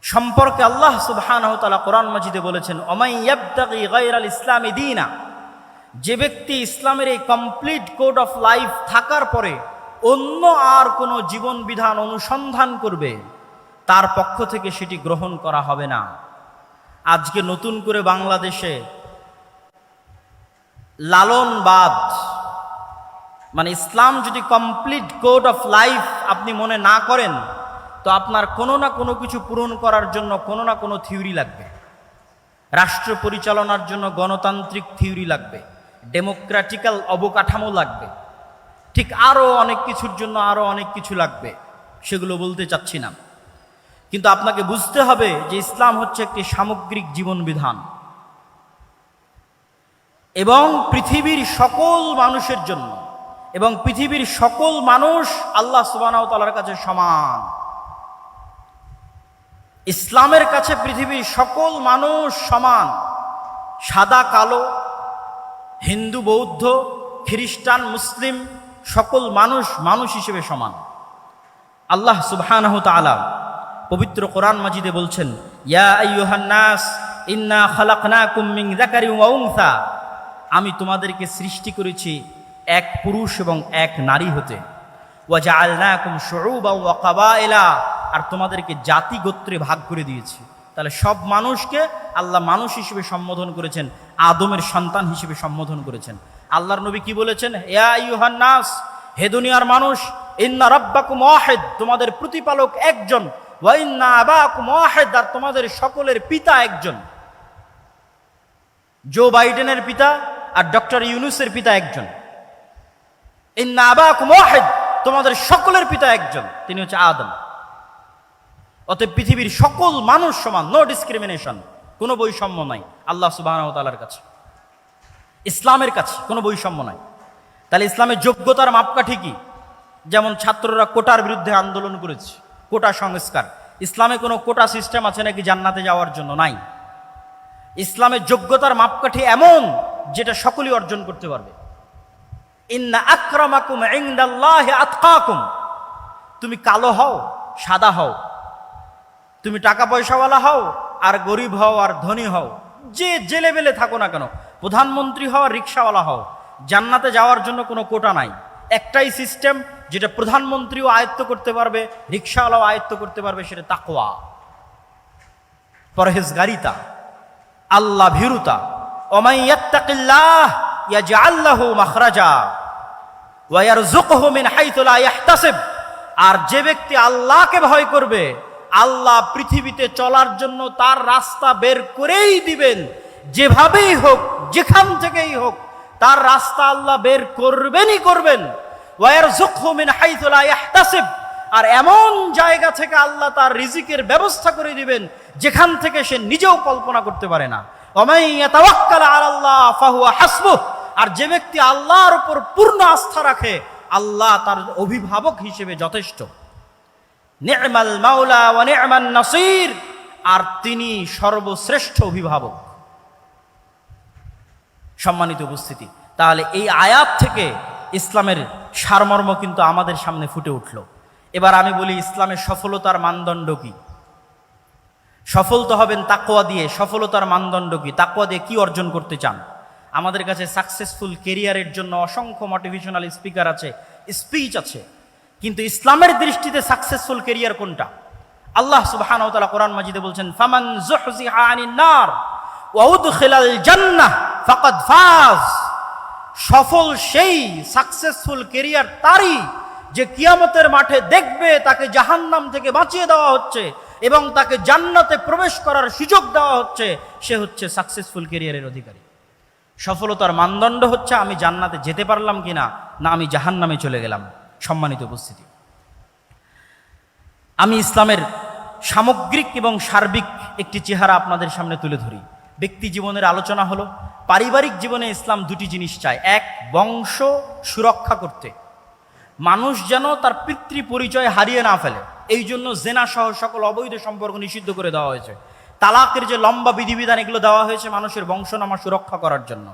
Speaker 1: সম্পর্কে আল্লাহ সুবহানাহু ওয়া তাআলা কোরআন মাজিদে বলেছেন, ওমাই ইয়াবতাগি গায়রাল ইসলামি দীনা, যে ব্যক্তি ইসলামের এই কমপ্লিট কোড অফ লাইফ থাকার পরে অন্য আর কোনো জীবন বিধান অনুসন্ধান করবে, তার পক্ষ থেকে সেটি গ্রহণ করা হবে না। আজকে নতুন করে বাংলাদেশে লালনবাদ, মানে ইসলাম যদি কমপ্লিট কোড অফ লাইফ আপনি মনে না করেন, তো আপনার কোনো না কোনো কিছু পূরণ করার জন্য কোনো না কোনো থিওরি লাগবে। রাষ্ট্র পরিচালনার জন্য গণতান্ত্রিক থিওরি লাগবে, ডেমোক্রেটিক্যাল অবকাঠামো লাগবে, ঠিক আরও অনেক কিছুর জন্য আরও অনেক কিছু লাগবে, সেগুলো বলতে চাচ্ছি না। কিন্তু আপনাকে বুঝতে হবে যে ইসলাম হচ্ছে একটি সামগ্রিক জীবন বিধান এবং পৃথিবীর সকল মানুষের জন্য, এবং পৃথিবীর সকল মানুষ আল্লাহ সুবহানাহু ওয়া তাআলার কাছে সমান। ইসলামের কাছে পৃথিবীর সকল মানুষ সমান, সাদা কালো, হিন্দু বৌদ্ধ খ্রিস্টান মুসলিম সকল মানুষ মানুষ হিসেবে সমান। আল্লাহ সুবহানাহু ওয়া তাআলা পবিত্র কোরআন মাজিদে বলছেন, ইয়া আইয়ুহান নাস ইন্না খালাকনাকুম মিন যাকারিন ওয়া উনসা, আমি তোমাদেরকে সৃষ্টি করেছি এক পুরুষ এবং এক নারী হতে, ওয়া জাআলনাকুম শুউবান ওয়া কাবাইলা, আর তোমাদেরকে জাতি গোত্রে ভাগ করে দিয়েছি। তাহলে সব মানুষকে আল্লাহ মানুষ হিসেবে সম্বোধন করেছেন, আদমের সন্তান হিসেবে সম্বোধন করেছেন। আল্লাহর নবী কি বলেছেন? ইয়া আইয়ুহান নাস, হে দুনিয়ার মানুষ, ইন্না রাব্বাকুম ওয়াহিদ, তোমাদের প্রতিপালক একজন, ওয়া ইন্না আবাকুম ওয়াহিদ, আর তোমাদের সকলের পিতা একজন। জো বাইডেনের পিতা আর ডক্টর ইউনূসের পিতা একজন। ইন্না আবাকুম ওয়াহিদ, তোমাদের সকলের পিতা একজন, তিনি হচ্ছে আদম। অতএব পৃথিবীর সকল মানুষ সমান, নো ডিসক্রিমিনেশন, কোনো বৈষম্য নাই আল্লাহ সুবহানাহু ওয়া তাআলার কাছে। ইসলামের কাছে কোনো বৈষম্য নাই। তাহলে ইসলামের যোগ্যতার মাপকাঠি কি? যেমন ছাত্ররা কোটার বিরুদ্ধে আন্দোলন করেছে, কোটা সংস্কার। ইসলামে কোনো কোটা সিস্টেম আছে নাকি জান্নাতে যাওয়ার জন্য? নাই। ইসলামের যোগ্যতার মাপকাঠি এমন যেটা সকলেই অর্জন করতে পারবে। ইন্না আকরামাকুম ইনদাল্লাহি আতকাকুম, তুমি কালো হও সাদা হও, তুমি টাকা পয়সাওয়ালা হও আর গরিব হও আর ধনী হও, যে লেভেলে থাকো না কেন, প্রধানমন্ত্রী হও আর রিক্সাওয়ালা হও, জান্নাতে যাওয়ার জন্য কোনো কোটা নাই। একটাই সিস্টেম যেটা প্রধানমন্ত্রীও আয়ত্ত করতে পারবে, রিক্সাওয়ালাও আয়ত্ত করতে পারবে, সেটা তাকওয়া, পরহেজগারিতা, আল্লাহ ভীরুতা। ওমাই ইয়াত্তাকিল্লাহ ইয়াজআল লাহু মাখরাজা ওয়া ইয়ারযুকহু মিন হাইথু লা ইয়াহতাসিব, আর যে ব্যক্তি আল্লাহকে ভয় করবে, আল্লাহ পৃথিবীতে চলার জন্য তার রাস্তা বের করেই দিবেন, যেভাবেই হোক যেখান থেকেই হোক তার রাস্তা আল্লাহ বের করবেনই করবেন। ওয়া ইয়ারযুকহু মিন হাইথু লা ইয়াহতাসিব, আর এমন জায়গা থেকে আল্লাহ তার রিজিকের ব্যবস্থা করে দিবেন যেখান থেকে সে নিজেও কল্পনা করতে পারে না। ওয়ামান ইয়াতাওয়াক্কাল আলাল্লাহ ফাহুয়া হাসবুহ, আর যে ব্যক্তি আল্লাহর উপর পূর্ণ আস্থা রাখে, আল্লাহ তার অভিভাবক হিসেবে যথেষ্ট। নি'মাল মাওলা ওয়া নি'মান নাসির, আর তিনি সর্বশ্রেষ্ঠ অভিভাবক। সম্মানিত উপস্থিতি, তাহলে এই আয়াত থেকে ইসলামের সারমর্ম কিন্তু আমাদের সামনে ফুটে উঠল। এবার আমি বলি, ইসলামের সফলতার মানদণ্ড কি? সফল তো হবেন তাকওয়া দিয়ে। সফলতার মানদণ্ড কি? তাকওয়া দিয়ে কি অর্জন করতে চান? আমাদের কাছে সাকসেসফুল কেরিয়ারের জন্য অসংখ্য মোটিভেশনাল স্পিকার আছে, স্পিচ আছে, কিন্তু ইসলামের দৃষ্টিতে সাকসেসফুল কেরিয়ার কোনটা? আল্লাহ সুবহানাহু ওয়া তাআলা কোরআন মাজিদে বলছেন, ফামান যুহজিহা আনিন নার ওয়া উদখিলাল জান্নাহ ফাকাদ ফাজ। সফল সেই, সাকসেসফুল কেরিয়ার তারই যে কিয়ামতের মাঠে দেখবে তাকে জাহান্নাম থেকে বাঁচিয়ে দেওয়া হচ্ছে এবং তাকে জান্নাতে প্রবেশ করার সুযোগ দেওয়া হচ্ছে, সে হচ্ছে সাকসেসফুল কেরিয়ারের অধিকারী। সফলতার মানদণ্ড হচ্ছে আমি জান্নাতে যেতে পারলাম কিনা, না আমি জাহান্নামে চলে গেলাম। সম্মানিত উপস্থিতি, আমি ইসলামের সামগ্রিক এবং সার্বিক একটি চেহারা আপনাদের সামনে তুলে ধরি। ব্যক্তি জীবনের আলোচনা হলো, পারিবারিক জীবনে ইসলাম দুটি জিনিস চায়। এক, বংশ সুরক্ষা করতে, মানুষ যেন তার পিতৃ পরিচয় হারিয়ে না ফেলে, এই জন্য জেনা সহ সকল অবৈধ সম্পর্ক নিষিদ্ধ করে দেওয়া হয়েছে। তালাকের যে লম্বা বিধিবিধান, এগুলো দেওয়া হয়েছে মানুষের বংশনামা সুরক্ষা করার জন্য।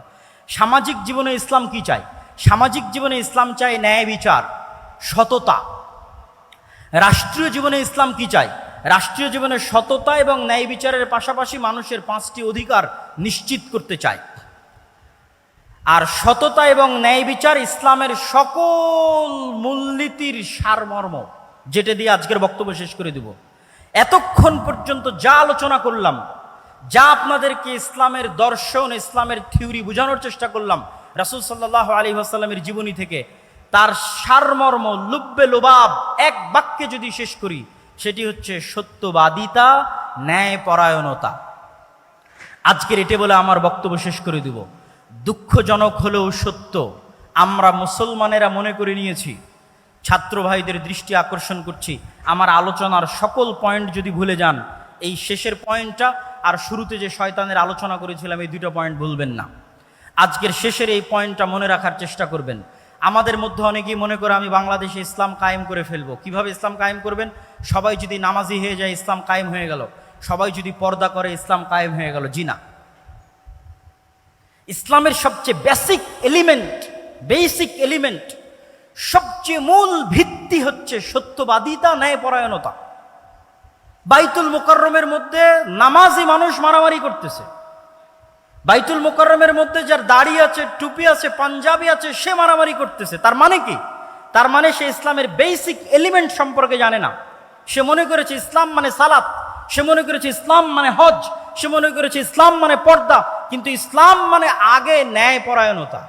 Speaker 1: সামাজিক জীবনে ইসলাম কি চায়? সামাজিক জীবনে ইসলাম চায় ন্যায় বিচার, সততা। রাষ্ট্রীয় জীবনে ইসলাম কি চায়? রাষ্ট্রীয় জীবনে সততা এবং ন্যায় বিচারের পাশাপাশি মানুষের 5টি অধিকার নিশ্চিত করতে চায়। আর সততা এবং ন্যায় বিচার ইসলামের সকল মূলনীতির সারমর্ম, যেটা দিয়ে আজকের বক্তব্য শেষ করে দেব। এতক্ষণ পর্যন্ত যা আলোচনা করলাম, যা আপনাদেরকে ইসলামের দর্শন, ইসলামের থিওরি বোঝানোর চেষ্টা করলাম, রাসূল সাল্লাল্লাহু আলাইহি ওয়াসাল্লামের জীবনী থেকে তার সারমর্ম লুব্বে লুবাব এক বাক্যে যদি শেষ করি, সেটি হচ্ছে সত্যবাদিতা, ন্যায়পরায়ণতা। আজকের এটি বলে আমার বক্তব্য শেষ করে দেব। দুঃখজনক হলেও সত্য, আমরা মুসলমানেরা মনে করে নিয়েছি, ছাত্র ভাইদের দৃষ্টি আকর্ষণ করছি, আমার আলোচনার সকল পয়েন্ট যদি ভুলে যান, এই শেষের পয়েন্টটা আর শুরুতে যে শয়তানের আলোচনা করেছিলাম, এই দুটো পয়েন্ট ভুলবেন না। আজকের শেষের এই পয়েন্টটা মনে রাখার চেষ্টা করবেন। আমাদের মধ্যে অনেকেই মনে করে আমি বাংলাদেশে ইসলাম কায়েম করে ফেলবো। কিভাবে ইসলাম কায়েম করবেন? সবাই যদি নামাজি হয়ে যায় ইসলাম কায়েম হয়ে গেল, সবাই যদি পর্দা করে ইসলাম কায়েম হয়ে গেল। জি না, ইসলামের সবচেয়ে বেসিক এলিমেন্ট, সবচেয়ে মূল ভিত্তি হচ্ছে সত্যবাদিতা, ন্যায়পরায়ণতা। বাইতুল মুকাররমের মধ্যে নামাজি মানুষ মারামারি করতেছে, বাইতুল মুকাররমের মধ্যে যার দাড়ি আছে, টুপি আছে, পাঞ্জাবি আছে, সে মারামারি করতেছে। তার মানে কি? তার মানে সে ইসলামের বেসিক এলিমেন্ট সম্পর্কে জানে না। সে মনে করেছে ইসলাম মানে সালাত, সে মনে করেছে ইসলাম মানে হজ, সে মনে করেছে ইসলাম মানে পর্দা। কিন্তু ইসলাম মানে আগে ন্যায়পরায়ণতা,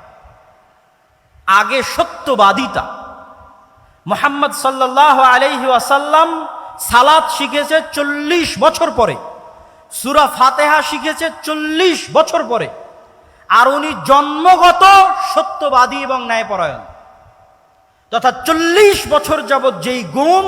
Speaker 1: আগে সত্যবাদিতা। মুহাম্মদ সাল্লাল্লাহু আলাইহি ওয়াসাল্লাম সালাত শিখেছে 40 বছর পরে, সূরা ফাতিহা শিখেছে 40 বছর পরে, আর উনি জন্মগত সত্যবাদী এবং ন্যায়পরায়ণ। তথা 40 বছর যাবৎ যেই গুণ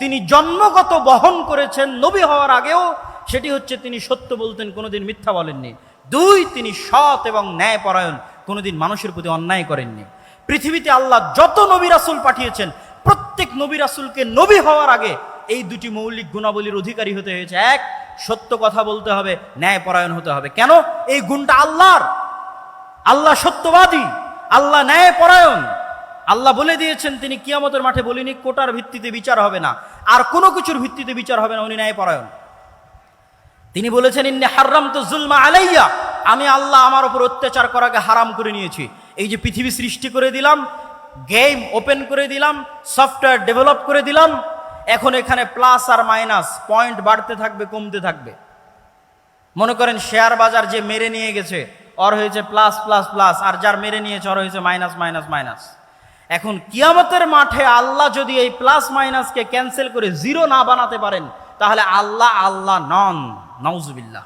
Speaker 1: তিনি জন্মগত বহন করেছেন নবী হওয়ার আগেও, সেটি হচ্ছে তিনি সত্য বলতেন, কোনোদিন মিথ্যা বলেননি। 2, তিনি সৎ এবং ন্যায়পরায়ণ, কোনোদিন মানুষের প্রতি অন্যায় করেননি। পৃথিবীতে আল্লাহ যত নবী রাসূল পাঠিয়েছেন, প্রত্যেক নবী রাসূলকে নবী হওয়ার আগে এই দুটি মৌলিক গুণাবলীর অধিকারী হতে হয়েছে। 1, সত্য কথা বলতে হবে, ন্যায়পরায়ণ হতে হবে। কেন? এই গুণটা আল্লাহর। আল্লাহ সত্যবাদী, আল্লাহ ন্যায়পরায়ণ। আল্লাহ বলে দিয়েছেন, তিনি কিয়ামতের মাঠে বলিনি কোটার ভিত্তিতে বিচার হবে না, আর কোনো কিছুর ভিত্তিতে বিচার হবে না, উনি ন্যায়পরায়ণ। তিনি বলেছেন, ইন্নী হাররামতু যুলমা আলাইয়া, আমি আল্লাহ আমার উপর অত্যাচার করাকে হারাম করে নিয়েছি। এই যে পৃথিবী সৃষ্টি করে দিলাম, গেম ওপেন করে দিলাম, সফটওয়্যার ডেভেলপ করে দিলাম, এখন এখানে প্লাস আর মাইনাস পয়েন্ট বাড়তে থাকবে, কমতে থাকবে। মনে করেন শেয়ার বাজার যে মেরে নিয়ে গেছে, ওর হয়েছে প্লাস প্লাস প্লাস, আর যার মেরে নিয়েছে ওর হয়েছে মাইনাস মাইনাস মাইনাস। এখন কিয়ামতের মাঠে আল্লাহ যদি এই প্লাস মাইনাসকে ক্যান্সেল করে জিরো না বানাতে পারেন, তাহলে আল্লাহ নন, নাউজুবিল্লাহ।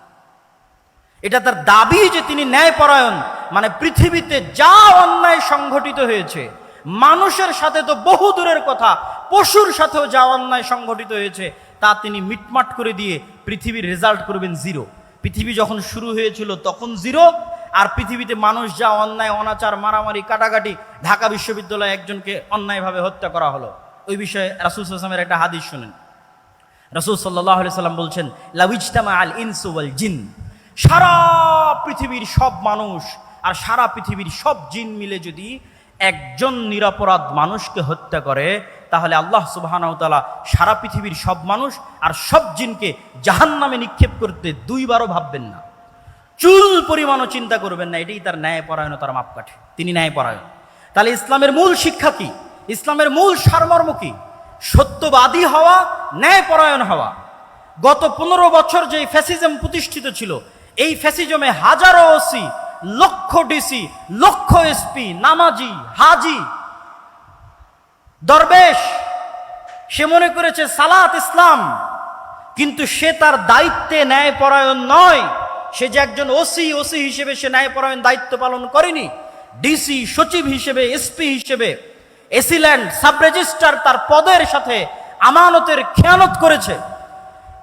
Speaker 1: এটা তার দাবি যে তিনি ন্যায়পরায়ণ। মানে পৃথিবীতে যা অন্যায় সংঘটিত হয়েছে, মানুষের সাথে তো বহু দূরের কথা, পশুর সাথেও যা অন্যায় সংঘটিত হয়েছে, তা তিনি মিটমাট করে দিয়ে পৃথিবীর রেজাল্ট করবেন জিরো। পৃথিবী যখন শুরু হয়েছিল তখন জিরো, আর পৃথিবীতে মানুষ যা অন্যায়, অনাচার, মারামারি, কাটাকাটি, ঢাকা বিশ্ববিদ্যালয়ে একজনকে অন্যায়ভাবে হত্যা করা হলো, ওই বিষয়ে রাসূল সাল্লাল্লাহু আলাইহি ওয়াসাল্লামের একটা হাদিস শুনেন। রাসূল সাল্লাল্লাহু আলাইহি ওয়াসাল্লাম বলছেন, লাউ ইজতামা আল ইনসু ওয়াল জিন, সারা পৃথিবীর সব মানুষ আর সারা পৃথিবীর সব জিন মিলে যদি একজন নিরপরাধ মানুষকে হত্যা করে, তাহলে আল্লাহ সুবহানাহু ওয়া তাআলা সারা পৃথিবীর সব মানুষ আর সব জিনকে জাহান্নামে নিক্ষেপ করতে 2 বারও ভাববেন না, চুল পরিমাণও চিন্তা করবেন না। এটাই তার ন্যায়পরায়ণতার মাপকাঠি, তিনি ন্যায়পরায়ণ। তাহলে ইসলামের মূল শিক্ষা কি? ইসলামের মূল সারমর্ম কি? সত্যবাদী হওয়া, ন্যায়পরায়ণ হওয়া। গত 15 বছর যে ফ্যাসিজম প্রতিষ্ঠিত ছিল, এই ফ্যাসিজমে হাজারো ওসি, লক্ষ ডিসি, লক্ষ এসপি, নামাজি, হাজি, দরবেশ, সে মনে করেছে সালাত ইসলাম, কিন্তু সে তার দায়িত্বে ন্যায়পরায়ণ নয়। সে যে একজন ওসি হিসেবে সে ন্যায়পরায়ণ দায়িত্ব পালন করেনি। ডিসি, সচিব হিসেবে, এসপি হিসেবে, এসিল্যান্ড, সাব রেজিস্ট্রার, তার পদের সাথে আমানতের খেয়ানত করেছে।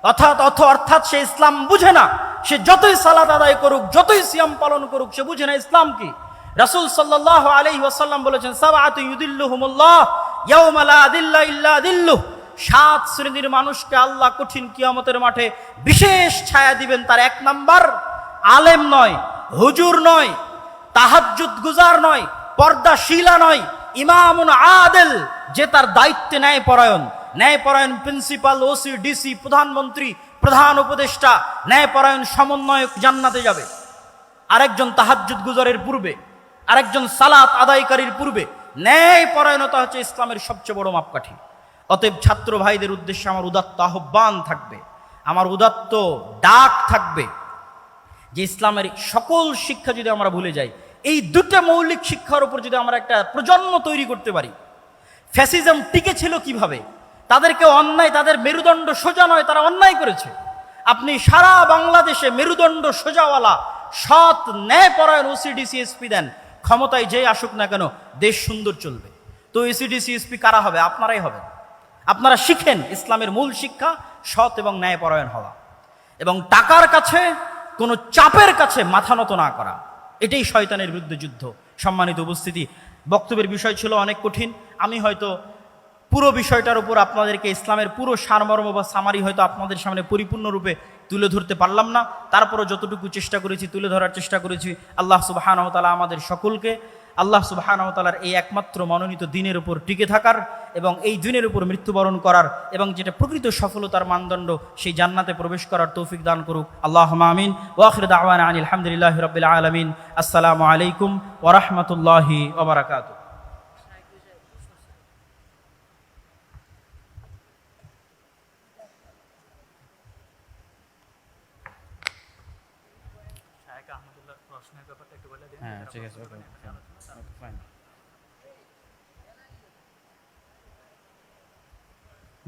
Speaker 1: অর্থাৎ সে ইসলাম বুঝে না। সে যতই সালাত আদায় করুক, যতই সিয়াম পালন করুক, সে বুঝে না ইসলাম কি। রাসূল সাল্লাল্লাহু আলাইহি ওয়াসাল্লাম বলেছেন, সাবআতু ইউদিল্লুহুমুল্লাহ ইয়াওমা লা দিল্লা ইল্লা দিল্লুহ, 7 শ্রেণীর মানুষকে আল্লাহ কঠিন কিয়ামতের মাঠে বিশেষ ছায়া দিবেন। তার 1 নাম্বার, আলেম নয়, হুজুর নয়, তাহাজ্জুদ গুজার নয়, পর্দাশীলা নয়, ইমামুন আদিল, যে তার দায়িত্বে ন্যায়পরায়ণ। ন্যায়পরায়ণ প্রিন্সিপাল, ওসি, ডিসি, প্রধানমন্ত্রী, প্রধান উপদেষ্টা, ন্যায়পরায়ণ সমন্বয়ক জান্নাতে যাবে। আরেকজন তাহাজ্জুদ গুজারের পূর্বে, আরেকজন সালাত আদায়কারীর পূর্বে। ন্যায়পরায়ণতা হচ্ছে ইসলামের সবচেয়ে বড় মাপকাঠি। অতএব ছাত্র ভাইদের উদ্দেশ্যে আমার উদাত্ত আহ্বান থাকবে, আমার উদাত্ত ডাক থাকবে যে ইসলামের সকল শিক্ষা যদি আমরা ভুলে যাই, এই দুটো মৌলিক শিক্ষার উপর যদি আমরা একটা প্রজন্ম তৈরি করতে পারি। ফ্যাসিজম টিকে ছিল কিভাবে, তাদেরকে অন্যায়, তাদের মেরুদণ্ড সোজা নয়, তারা অন্যায় করেছে। আপনি সারা বাংলাদেশে মেরুদণ্ড সোজাওয়ালা সৎ ন্যায়পরায়ণ ওসিডি সিএসপি দেন, ক্ষমতায় যে আসুক না কেন দেশ সুন্দর চলবে। তো ওসিডি সিএসপি কারা হবে? আপনারাই হবেন। আপনারা শিখেন ইসলামের মূল শিক্ষা সৎ এবং ন্যায়পরায়ণ হওয়া, এবং টাকার কাছে কোনো চাপের কাছে মাথা নত না করা, এটাই শয়তানের বিরুদ্ধে যুদ্ধ। সম্মানিত উপস্থিতি, বক্তব্যের বিষয় ছিল অনেক কঠিন। আমি হয়তো পুরো বিষয়টার উপর আপনাদেরকে ইসলামের পুরো সারমর্ম বা সামারি হয়তো আপনাদের সামনে পরিপূর্ণরূপে তুলে ধরতে পারলাম না, তারপরও যতটুকু চেষ্টা করেছি তুলে ধরার চেষ্টা করেছি। আল্লাহ সুবহানাহু ওয়া তাআলা আমাদের সকলকে আল্লাহ সুবহানাহু ওয়া তাআলার এই একমাত্র মনোনীত দ্বীনের উপর টিকে থাকার এবং এই দ্বীনের উপর মৃত্যুবরণ করার এবং যেটা প্রকৃত সফলতার মানদণ্ড সেই জান্নাতে প্রবেশ করার তৌফিক দান করুক। আল্লাহুম্মা আমিন। ওয়া আখিরু দাওয়ানা আনিল হামদুলিল্লাহি রাব্বিল আলামিন। আসসালামু আলাইকুম ওয়া রাহমাতুল্লাহি ওয়া বারাকাতুহু। হ্যাঁ, ঠিক আছে, ওকে, ফাইন।